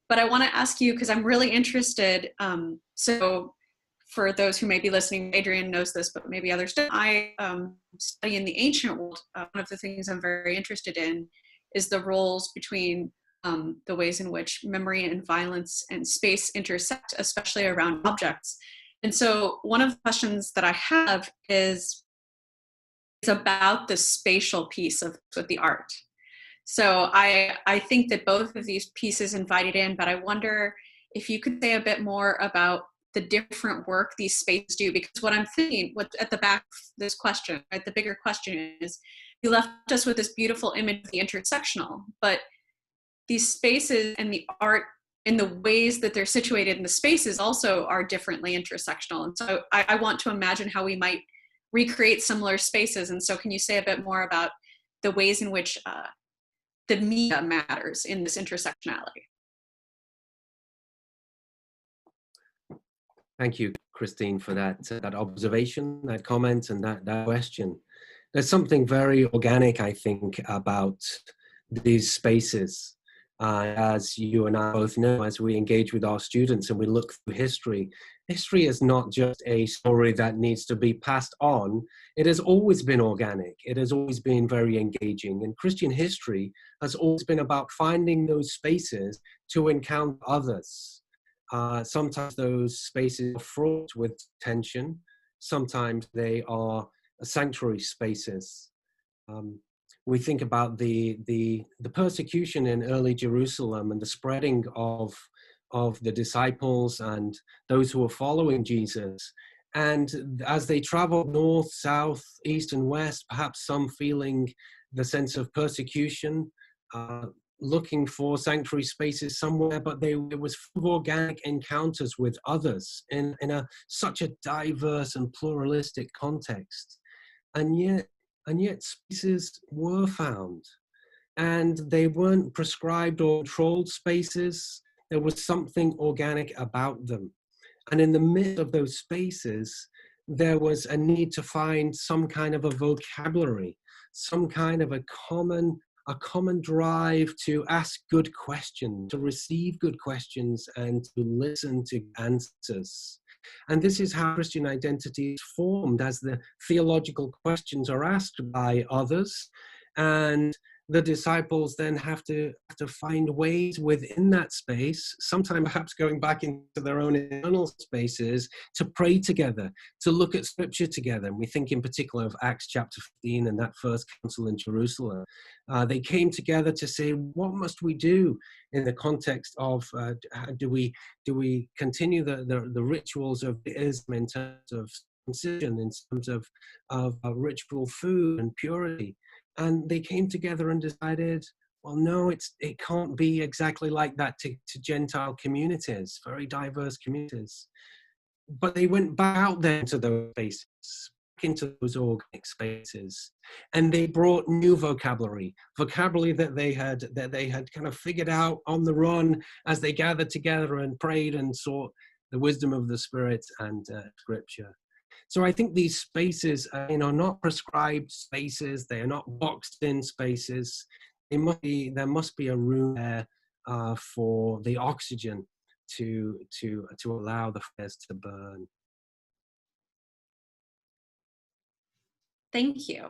but I want to ask you, because I'm really interested, so for those who may be listening, Adrian knows this, but maybe others don't. I study in the ancient world. One of the things I'm very interested in is the roles between the ways in which memory and violence and space intersect, especially around objects. And so one of the questions that I have is about the spatial piece of with the art. So I think that both of these pieces invited in, but I wonder if you could say a bit more about the different work these spaces do, because what I'm thinking, what at the back of this question, right, the bigger question is, you left us with this beautiful image of the intersectional, but these spaces and the art and the ways that they're situated in the spaces also are differently intersectional. And so I want to imagine how we might recreate similar spaces. And so can you say a bit more about the ways in which the media matters in this intersectionality? Thank you, Christine, for that observation, that comment, and that question. There's something very organic, I think, about these spaces. As you and I both know, as we engage with our students and we look through history, history is not just a story that needs to be passed on. It has always been organic. It has always been very engaging. And Christian history has always been about finding those spaces to encounter others. Sometimes those spaces are fraught with tension. Sometimes they are sanctuary spaces. We think about the persecution in early Jerusalem and the spreading of the disciples and those who were following Jesus. And as they traveled north, south, east, and west, perhaps some feeling the sense of persecution, looking for sanctuary spaces somewhere, but it was full of organic encounters with others in such a diverse and pluralistic context. And yet spaces were found, and they weren't prescribed or controlled spaces. There was something organic about them. And in the midst of those spaces, there was a need to find some kind of a vocabulary, some kind of a common drive to ask good questions, to receive good questions, and to listen to answers. And this is how Christian identity is formed, as the theological questions are asked by others, and the disciples then have to find ways within that space, sometimes perhaps going back into their own internal spaces, to pray together, to look at scripture together. And we think in particular of Acts chapter 15 and that first council in Jerusalem. They came together to say, what must we do in the context of, do we continue the rituals of Islam in terms of circumcision, in terms of ritual food and purity? And they came together and decided, well, no, it can't be exactly like that to Gentile communities, very diverse communities. But they went back out there into those spaces, into those organic spaces, and they brought new vocabulary that they had kind of figured out on the run as they gathered together and prayed and sought the wisdom of the Spirit and scripture. So I think these spaces are not prescribed spaces. They are not boxed in spaces. There must be a room there for the oxygen to allow the fires to burn. Thank you.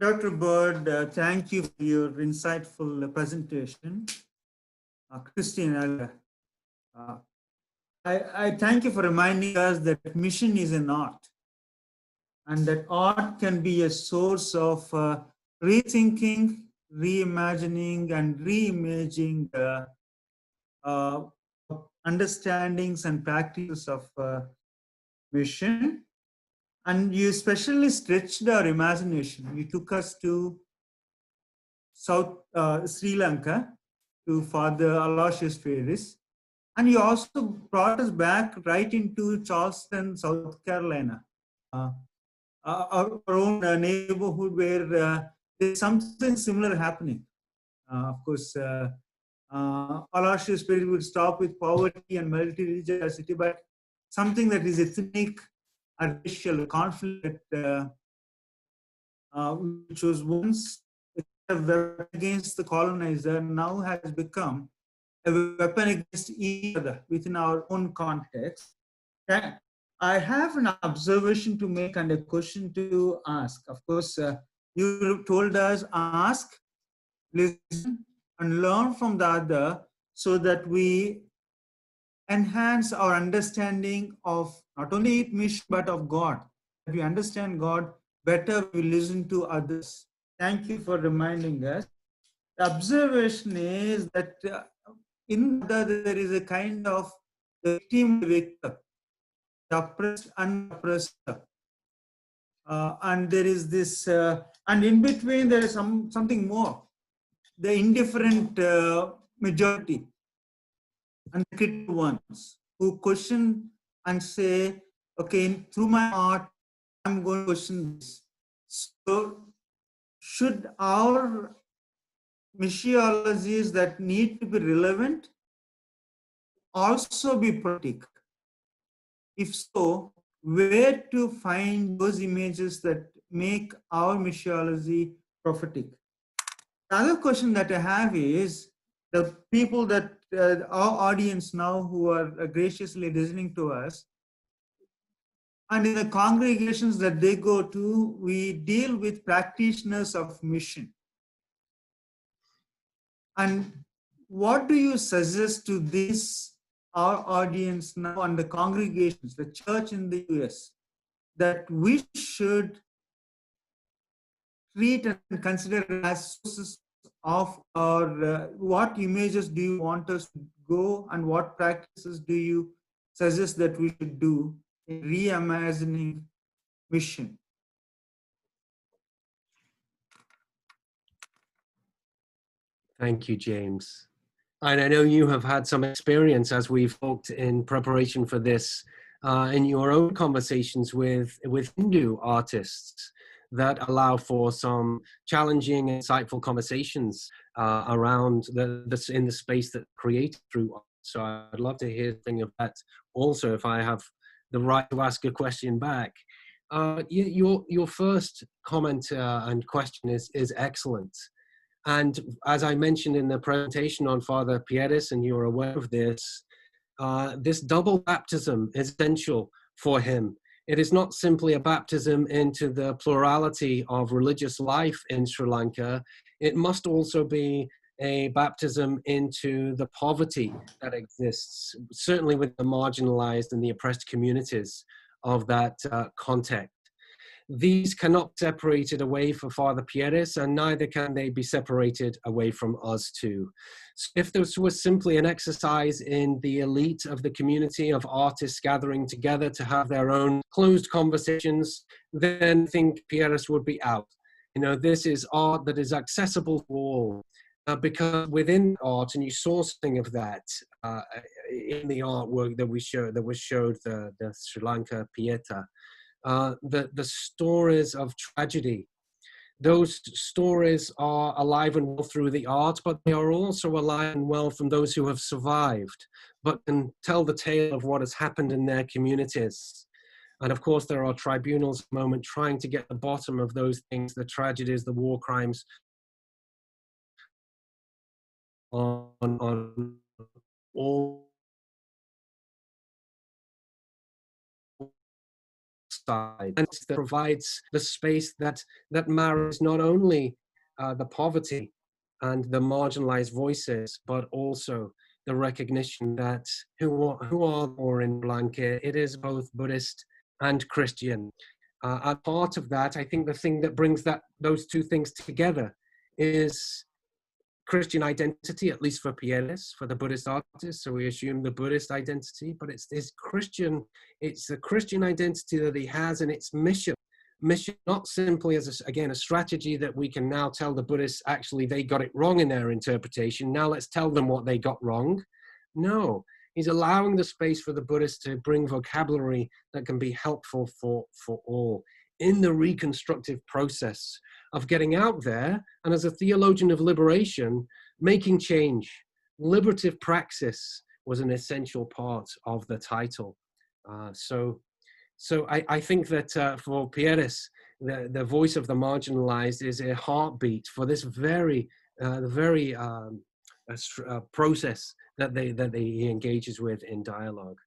Dr. Bird, thank you for your insightful presentation. Christine, I thank you for reminding us that mission is an art, and that art can be a source of rethinking, reimagining, and reimaging understandings and practices of mission. And you especially stretched our imagination. You took us to South Sri Lanka, to Father Aloysius Ferris. And you also brought us back right into Charleston, South Carolina, our own neighborhood, where there's something similar happening. Of course, Aloysius Ferris would stop with poverty and multi-religiosity, but something that is ethnic and racial conflict, which was once a weapon against the colonizer, now has become a weapon against each other within our own context. I have an observation to make and a question to ask. Of course, You told us ask, listen, and learn from the other so that we enhance our understanding of not only mission but of God. We understand God better, we listen to others. Thank you for reminding us. The observation is that in other there is a kind of the victim, the victor, the oppressed and oppressor. And there is this, and in between there is something more, the indifferent majority and the critical ones who question and say, okay, through my heart, I'm going to question this. So should our missiologies that need to be relevant also be prophetic? If so, where to find those images that make our missiology prophetic? The other question that I have is, the people that our audience now who are graciously listening to us, and in the congregations that they go to, we deal with practitioners of mission. And what do you suggest to this, our audience now and the congregations, the church in the US, that we should treat and consider as sources of our, what images do you want us to go and what practices do you suggest that we should do in reimagining mission? Thank you, James. And I know you have had some experience as we've talked in preparation for this in your own conversations with Hindu artists that allow for some challenging, insightful conversations around in the space that created through art. So I'd love to hear something of that also, if I have the right to ask a question back. Your first comment and question is excellent. And as I mentioned in the presentation on Father Porous, and you're aware of this, this double baptism is essential for him. It is not simply a baptism into the plurality of religious life in Sri Lanka. It must also be a baptism into the poverty that exists, certainly with the marginalized and the oppressed communities of that context. These cannot be separated away from Father Porous, and neither can they be separated away from us too. So if this was simply an exercise in the elite of the community of artists gathering together to have their own closed conversations, then I think Porous would be out. You know, this is art that is accessible to all. Because within art, and you saw something of that in the artwork that was showed the Sri Lanka Pieta, the stories of tragedy. Those stories are alive and well through the art, but they are also alive and well from those who have survived, but can tell the tale of what has happened in their communities. And of course, there are tribunals at the moment trying to get the bottom of those things, the tragedies, the war crimes, on all side, and that provides the space that marries not only the poverty and the marginalized voices, but also the recognition that who are more in Blanket, it is both Buddhist and Christian. As part of that, I think the thing that brings those two things together is Christian identity, at least for Porous, for the Buddhist artist. So we assume the Buddhist identity, but it's Christian. It's the Christian identity that he has, and its mission. Mission not simply as a strategy that we can now tell the Buddhists actually they got it wrong in their interpretation. Now let's tell them what they got wrong. No, he's allowing the space for the Buddhists to bring vocabulary that can be helpful for all in the reconstructive process of getting out there, and as a theologian of liberation, making change. Liberative praxis was an essential part of the title. So I think that for Porous, the voice of the marginalized is a heartbeat for this very process that he engages with in dialogue.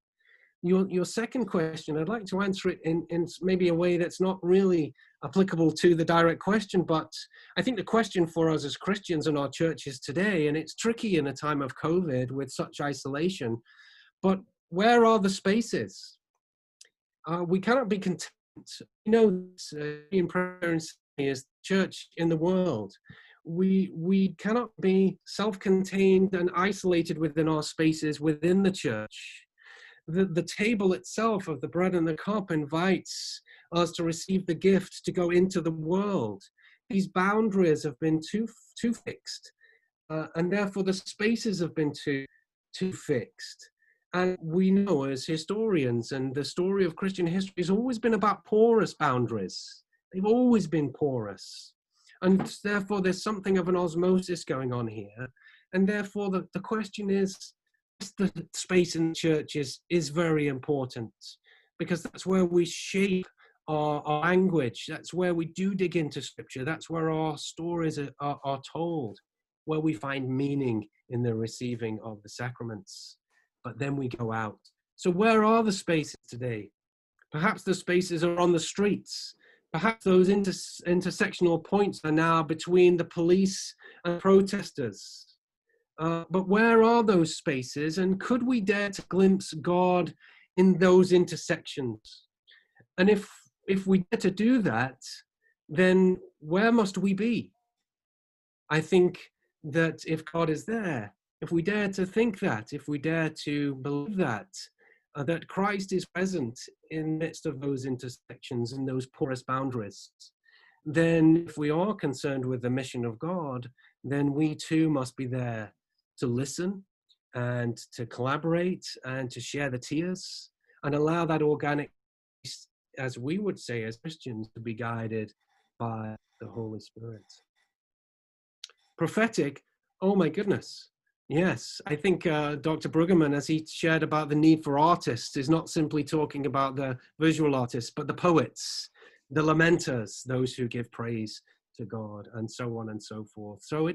Your second question, I'd like to answer it in maybe a way that's not really applicable to the direct question, but I think the question for us as Christians in our churches today, and it's tricky in a time of COVID with such isolation, but where are the spaces? We cannot be content. You know, in prayer and is church in the world. We cannot be self-contained and isolated within our spaces within the church. The table itself of the bread and the cup invites us to receive the gift to go into the world. These boundaries have been too fixed, and therefore the spaces have been too fixed. And we know as historians, and the story of Christian history has always been about porous boundaries. They've always been porous. And therefore there's something of an osmosis going on here. And therefore the question is, the space in churches is very important, because that's where we shape our language. That's where we do dig into scripture. That's where our stories are told, where we find meaning in the receiving of the sacraments. But then we go out. So where are the spaces today? Perhaps the spaces are on the streets. Perhaps those intersectional points are now between the police and protesters. But where are those spaces, and could we dare to glimpse God in those intersections? And if we dare to do that, then where must we be? I think that if God is there, if we dare to think that, if we dare to believe that, that Christ is present in the midst of those intersections and those porous boundaries, then if we are concerned with the mission of God, then we too must be there to listen and to collaborate and to share the tears and allow that organic, as we would say as Christians, to be guided by the Holy Spirit. Prophetic, oh my goodness. Yes, I think Dr. Brueggemann, as he shared about the need for artists, is not simply talking about the visual artists, but the poets, the lamenters, those who give praise to God, and so on and so forth. So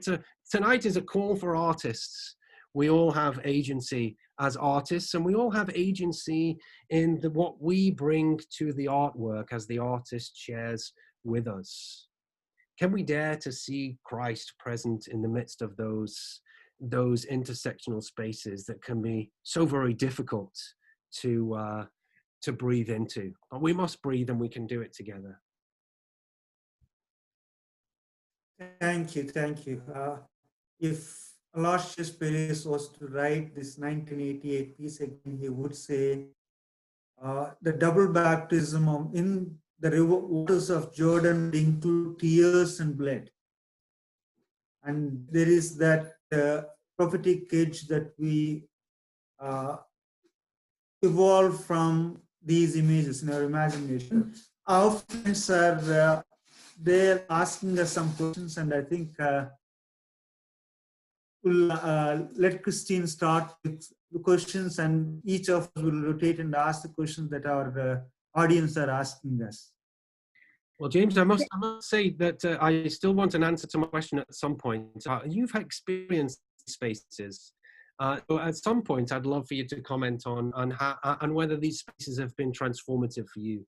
tonight is a call for artists. We all have agency as artists, and we all have agency in what we bring to the artwork as the artist shares with us. Can we dare to see Christ present in the midst of those intersectional spaces that can be so very difficult to breathe into? But we must breathe, and we can do it together. Thank you, thank you. If Aloysius Perez was to write this 1988 piece again, he would say the double baptism in the waters of Jordan include tears and blood. And there is that prophetic edge that we evolve from these images in our imagination. Our friends are they're asking us some questions, and I think we'll let Christine start with the questions, and each of us will rotate and ask the questions that our audience are asking us. Well, James, I must say that I still want an answer to my question at some point. You've experienced spaces. So at some point, I'd love for you to comment on how and whether these spaces have been transformative for you.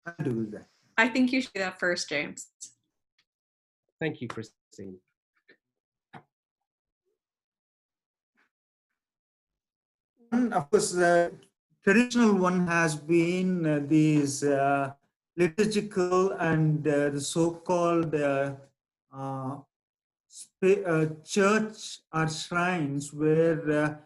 I'll do that. I think you should do that first, James. Thank you, Christine. Of course, the traditional one has been these liturgical and the so-called church or shrines where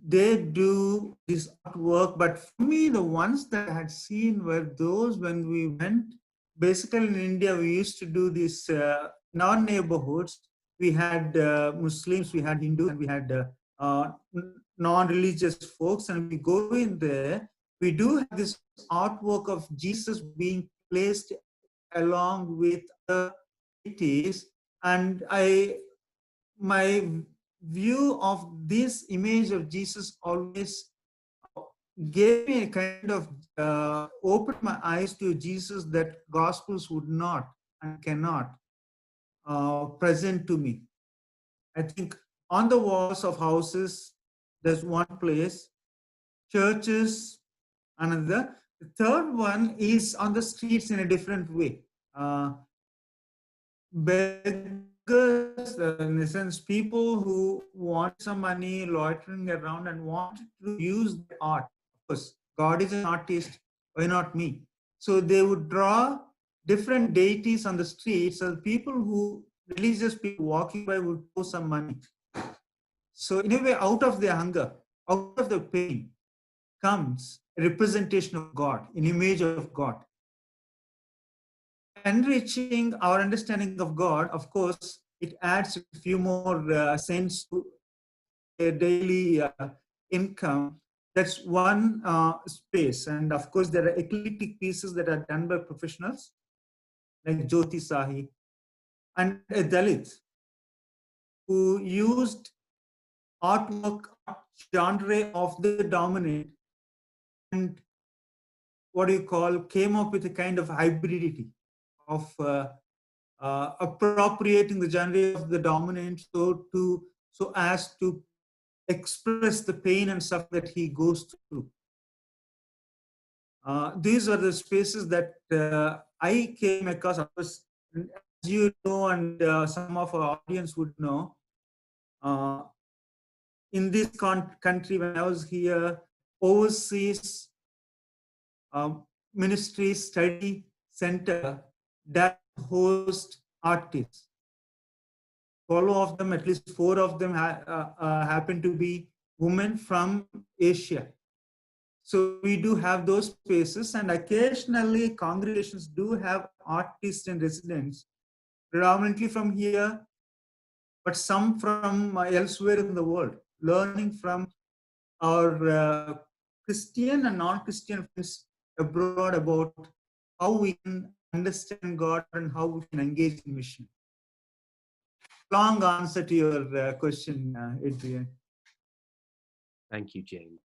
they do this artwork. But for me, the ones that I had seen were those when we went, basically in India, we used to do this in our neighborhoods. We had Muslims, we had Hindus, and we had non-religious folks, and we go in there, we do have this artwork of Jesus being placed along with the deities, and my view of this image of Jesus always gave me a kind of opened my eyes to Jesus that Gospels would not and cannot present to me. I think on the walls of houses, there's one place. churches, another. The third one is on the streets in a different way. Beggars, in the sense, people who want some money, loitering around and want to use the art. Of course, God is an artist, why not me? So they would draw different deities on the streets, so people who, religious people walking by would throw some money. So in a way, out of their hunger, out of the pain, comes a representation of God, an image of God. Enriching our understanding of God, of course, it adds a few more cents to a daily income. That's one space. And of course, there are eclectic pieces that are done by professionals like Jyoti Sahi and a Dalit who used artwork genre of the dominant and what do you call, came up with a kind of hybridity of appropriating the genre of the dominant so as to express the pain and suffering that he goes through. These are the spaces that I came across. As you know, and some of our audience would know, in this country, when I was here, overseas ministry study center that host artists. 12 of them, at least 4 of them happen to be women from Asia. So we do have those spaces, and occasionally congregations do have artists and residents, predominantly from here, but some from elsewhere in the world, learning from our Christian and non-Christian friends abroad about how we can understand God and how we can engage in mission. Long answer to your question, Adrian. Thank you, James.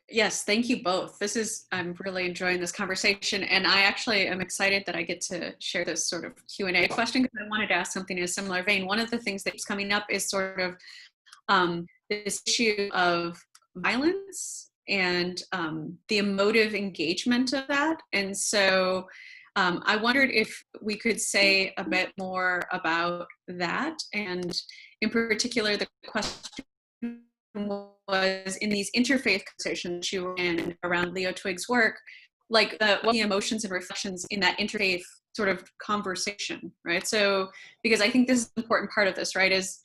Yes, thank you both. I'm really enjoying this conversation, and I actually am excited that I get to share this sort of Q&A question, because I wanted to ask something in a similar vein. One of the things that's coming up is sort of this issue of violence and the emotive engagement of that. And so I wondered if we could say a bit more about that. And in particular, the question was, in these interfaith conversations you were in around Leo Twiggs' work, like what the emotions and reflections in that interfaith sort of conversation, right? So, because I think this is an important part of this, right, is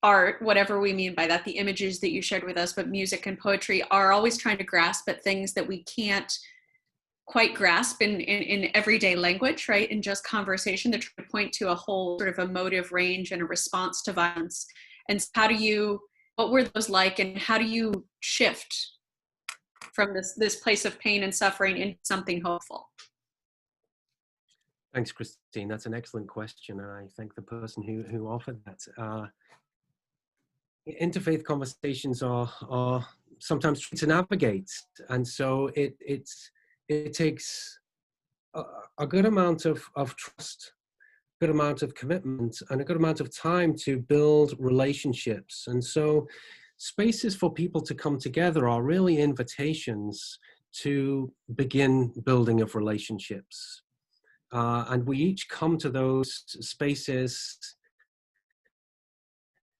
art, whatever we mean by that, the images that you shared with us, but music and poetry are always trying to grasp at things that we can't quite grasp in everyday language, right? In just conversation. They're trying to point to a whole sort of emotive range and a response to violence. And what were those like, and how do you shift from this place of pain and suffering into something hopeful? Thanks, Christine. That's an excellent question, and I thank the person who offered that. Interfaith conversations are sometimes tricky to navigate, and so it takes a good amount of trust, a good amount of commitment, and a good amount of time to build relationships. And so spaces for people to come together are really invitations to begin building of relationships. And we each come to those spaces,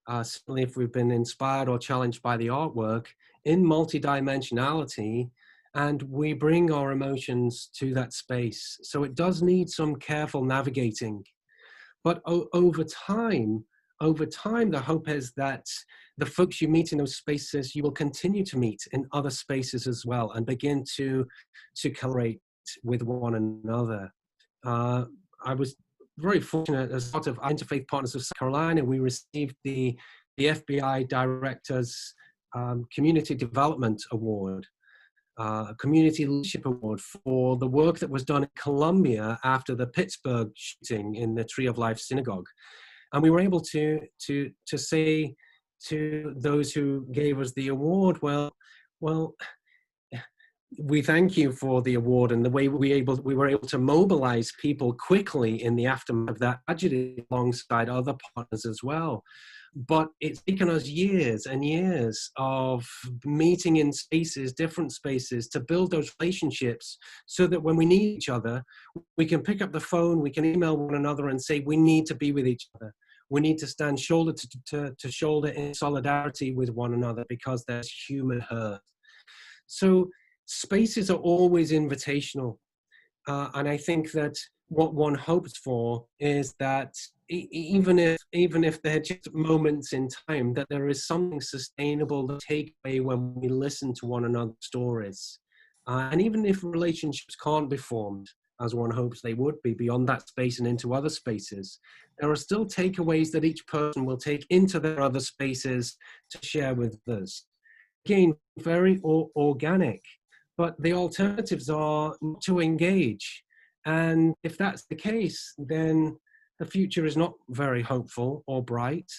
certainly if we've been inspired or challenged by the artwork, in multidimensionality, and we bring our emotions to that space. So it does need some careful navigating. But over time, the hope is that the folks you meet in those spaces, you will continue to meet in other spaces as well, and begin to collaborate with one another. I was very fortunate, as part of Interfaith Partners of South Carolina, we received the FBI Director's Community Development Award, Community Leadership Award, for the work that was done in Colombia after the Pittsburgh shooting in the Tree of Life Synagogue. And we were able to say to those who gave us the award, well, we thank you for the award and the way we were able to mobilize people quickly in the aftermath of that tragedy alongside other partners as well. but it's taken us years and years of meeting in spaces, different spaces, to build those relationships so that when we need each other, we can pick up the phone, we can email one another and say, we need to be with each other. We need to stand shoulder to shoulder in solidarity with one another because there's human hurt. So spaces are always invitational. And I think that what one hopes for is that even if they're just moments in time, that there is something sustainable to take away when we listen to one another's stories. And even if relationships can't be formed, as one hopes they would be, beyond that space and into other spaces, there are still takeaways that each person will take into their other spaces to share with us. Again, very organic, but the alternatives are to engage. And if that's the case, then the future is not very hopeful or bright,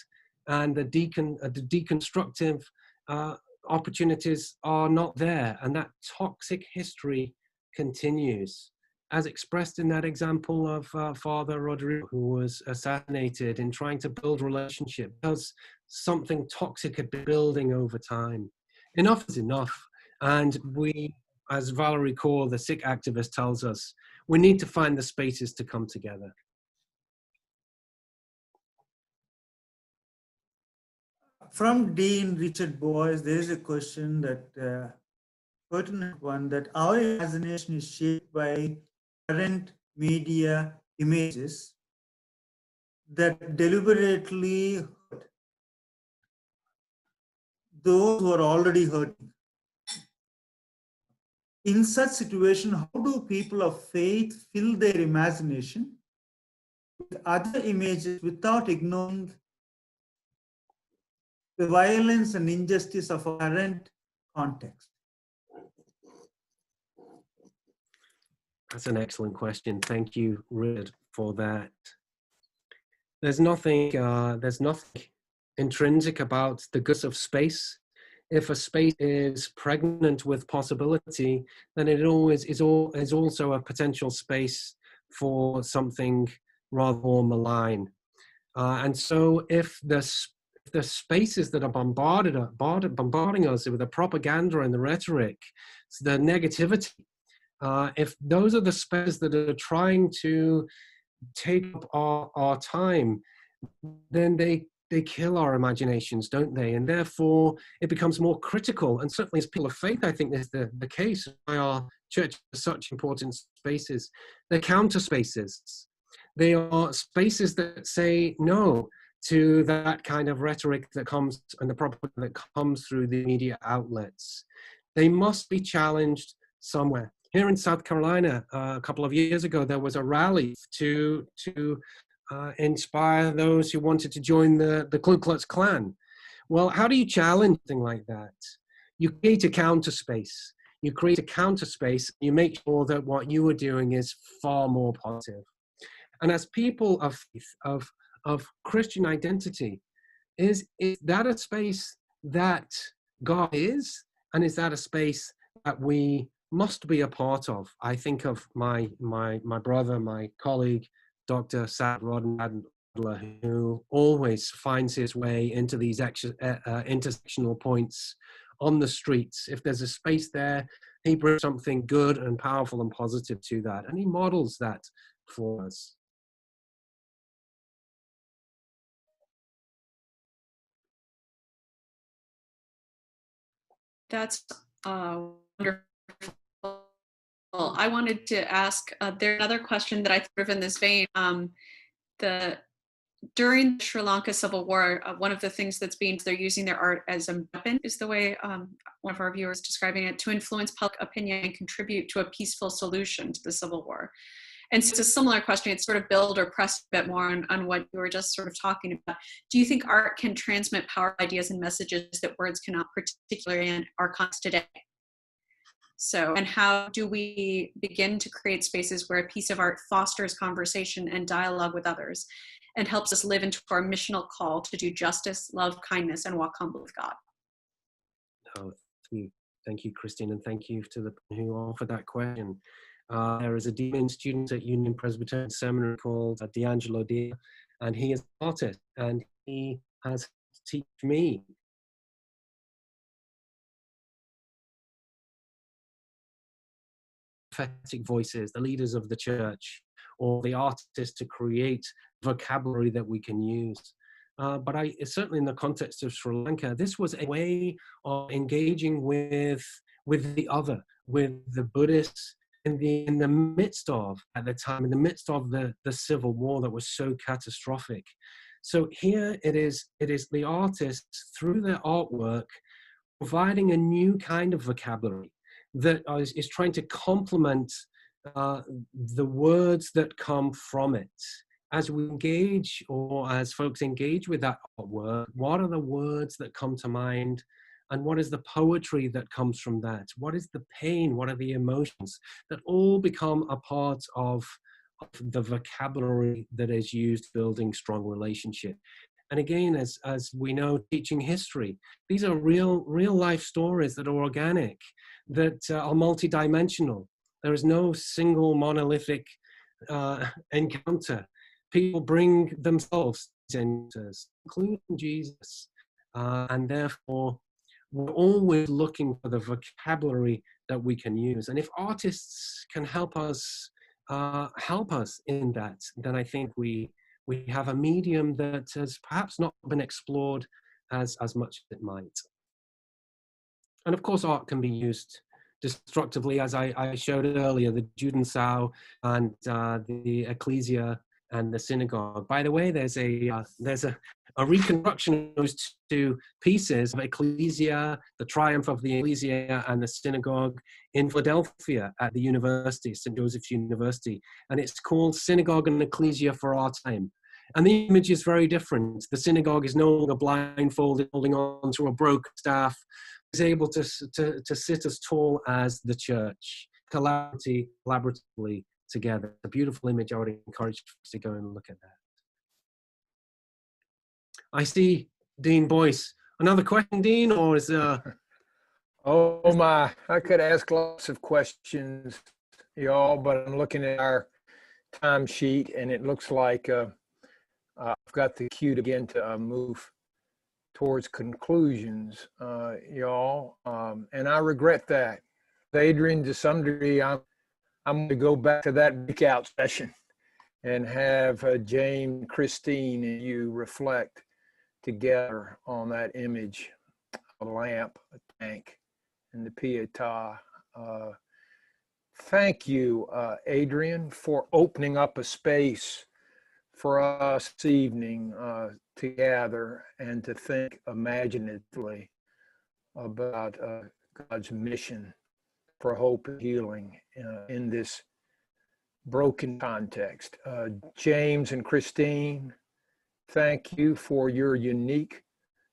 and the deconstructive opportunities are not there, and that toxic history continues, as expressed in that example of Father Rodrigo, who was assassinated in trying to build relationship because something toxic had been building over time. Enough is enough, and we, as Valerie Kaur, the Sikh activist, tells us, we need to find the spaces to come together. From Dean Richard Boyce, there is a question that pertinent one, that our imagination is shaped by current media images that deliberately hurt those who are already hurting. In such situation, how do people of faith fill their imagination with other images without ignoring the violence and injustice of our current context? That's an excellent question. Thank you, Richard, for that. There's nothing intrinsic about the goods of space. If a space is pregnant with possibility, then it always is also a potential space for something rather more malign. And so if the spaces that are bombarding us with the propaganda and the rhetoric, the negativity, if those are the spaces that are trying to take up our time, then they kill our imaginations, don't they? And therefore, it becomes more critical. And certainly as people of faith, I think this is the case. Why our church is such important spaces. They're counter spaces. They are spaces that say no to that kind of rhetoric that comes and the propaganda that comes through the media outlets. They must be challenged somewhere. Here in South Carolina, a couple of years ago, there was a rally to inspire those who wanted to join the Ku Klux Klan. Well, how do you challenge something like that? You create a counter space. You create a counter space. You make sure that what you are doing is far more positive. And as people of faith, of Christian identity, is that a space that God is? And is that a space that we must be a part of? I think of my brother, my colleague, Dr. Sad Rodden, who always finds his way into these intersectional points on the streets. If there's a space there, he brings something good and powerful and positive to that, and he models that for us. That's wonderful. I wanted to ask, there's another question that I threw in this vein. During the Sri Lanka Civil War, one of the things that's being, they're using their art as a weapon, is the way one of our viewers describing it, to influence public opinion and contribute to a peaceful solution to the Civil War. And so it's a similar question. It's sort of build or press a bit more on what you were just sort of talking about. Do you think art can transmit powerful ideas and messages that words cannot, particularly in our context today? So, and how do we begin to create spaces where a piece of art fosters conversation and dialogue with others and helps us live into our missional call to do justice, love, kindness, and walk humbly with God? Oh, thank you, Christine, and thank you to the who offered that question. There is a dean student at Union Presbyterian Seminary called D'Angelo Dia, and he is an artist, and he has teach me. Prophetic voices, the leaders of the church, or the artists to create vocabulary that we can use. But certainly in the context of Sri Lanka, this was a way of engaging with the other, with the Buddhists in the midst of, at the time, in the midst of the civil war that was so catastrophic. So here it is the artists, through their artwork, providing a new kind of vocabulary that is trying to complement the words that come from it. As we engage, or as folks engage with that artwork, what are the words that come to mind? And what is the poetry that comes from that? What is the pain? What are the emotions that all become a part of the vocabulary that is used building strong relationship? And again, as we know, teaching history, these are real life stories that are organic, that are multidimensional. There is no single monolithic encounter. People bring themselves into, including Jesus, and therefore we're always looking for the vocabulary that we can use. And if artists can help us in that, then I think we have a medium that has perhaps not been explored as much as it might. And of course, art can be used destructively, as I showed earlier, the Judenschau and the Ecclesia and the synagogue. By the way, there's a reconstruction of those two pieces of Ecclesia, the triumph of the Ecclesia and the synagogue in Philadelphia at the university, St. Joseph's University. And it's called Synagogue and Ecclesia for Our Time. And the image is very different. The synagogue is no longer blindfolded, holding on to a broken staff. Is able to sit as tall as the church, collaboratively together. A beautiful image. I would encourage us to go and look at that. I see Dean Boyce. Another question, Dean, or is Oh my, I could ask lots of questions, y'all, but I'm looking at our timesheet and it looks like I've got the cue again to move towards conclusions, y'all, and I regret that. Adrian, to some degree, I'm going to go back to that breakout session and have James, Christine, and you reflect together on that image, a lamp, a tank, and the Pietà. Thank you, Adrian, for opening up a space for us this evening to gather and to think imaginatively about God's mission for hope and healing in this broken context. James and Christine, thank you for your unique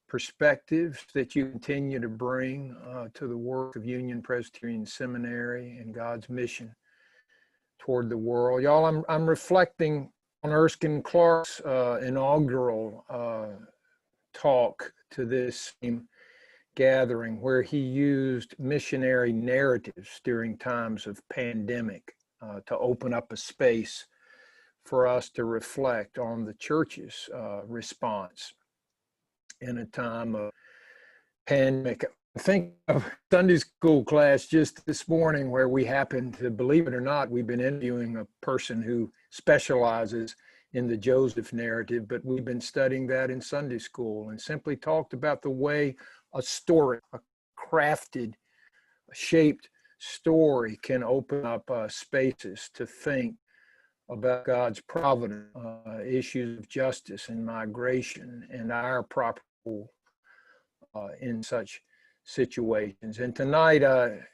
perspectives that you continue to bring to the work of Union Presbyterian Seminary and God's mission toward the world. Y'all, I'm reflecting on Erskine Clark's inaugural talk to this same gathering, where he used missionary narratives during times of pandemic to open up a space for us to reflect on the church's response in a time of pandemic. I think of Sunday school class just this morning where we happened to, believe it or not, we've been interviewing a person who specializes in the Joseph narrative, but we've been studying that in Sunday school and simply talked about the way a story, a crafted, shaped story can open up spaces to think about God's providence, issues of justice and migration, and our proper role in such situations. And tonight,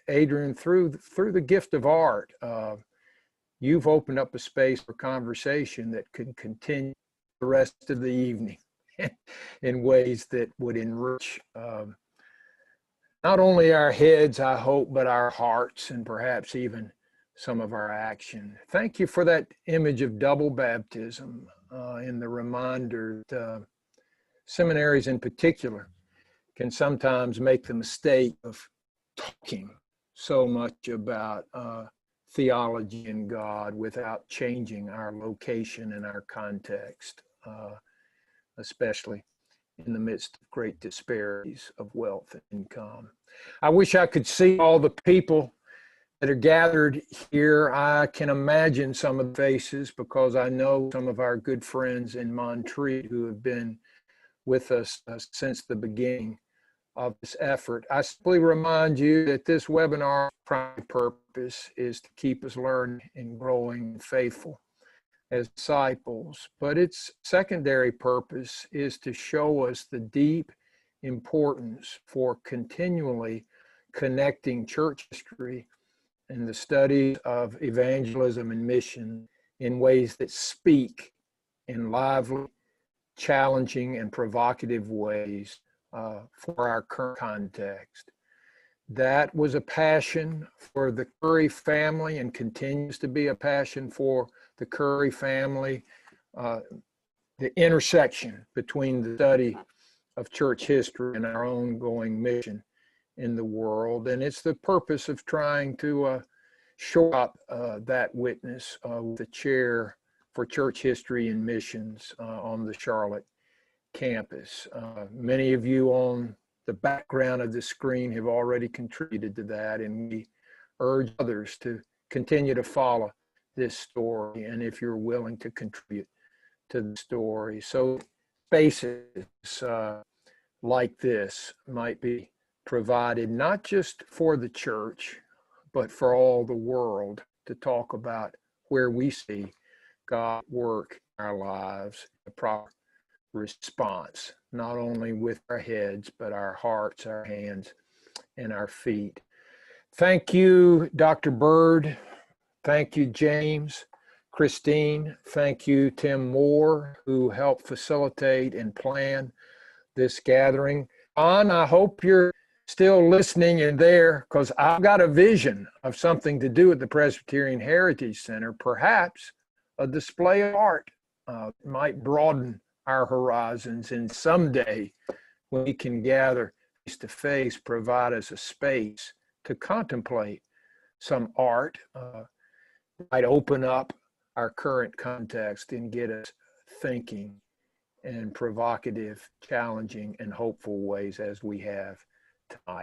Adrian, through the gift of art, you've opened up a space for conversation that can continue the rest of the evening in ways that would enrich not only our heads, I hope, but our hearts and perhaps even some of our action. Thank you for that image of double baptism and the reminder that seminaries in particular can sometimes make the mistake of talking so much about theology and God without changing our location and our context, especially in the midst of great disparities of wealth and income. I wish I could see all the people that are gathered here. I can imagine some of the faces because I know some of our good friends in Montreat who have been with us since the beginning of this effort. I simply remind you that this webinar's primary purpose is to keep us learning and growing and faithful as disciples, but its secondary purpose is to show us the deep importance for continually connecting church history and the study of evangelism and mission in ways that speak in lively, challenging, and provocative ways for our current context. That was a passion for the Curry family and continues to be a passion for the Curry family, the intersection between the study of church history and our ongoing mission in the world. And it's the purpose of trying to shore up that witness with the chair for church history and missions on the Charlotte campus. Many of you on the background of the screen have already contributed to that, and we urge others to continue to follow this story, and if you're willing to contribute to the story. So spaces like this might be provided not just for the church, but for all the world to talk about where we see God work in our lives, the proper response, not only with our heads, but our hearts, our hands, and our feet. Thank you, Dr. Bird. Thank you, James, Christine. Thank you, Tim Moore, who helped facilitate and plan this gathering. Ron, I hope you're still listening in there, because I've got a vision of something to do at the Presbyterian Heritage Center, perhaps a display of art might broaden our horizons, and someday when we can gather face to face, provide us a space to contemplate some art, might open up our current context and get us thinking in provocative, challenging, and hopeful ways as we have tonight.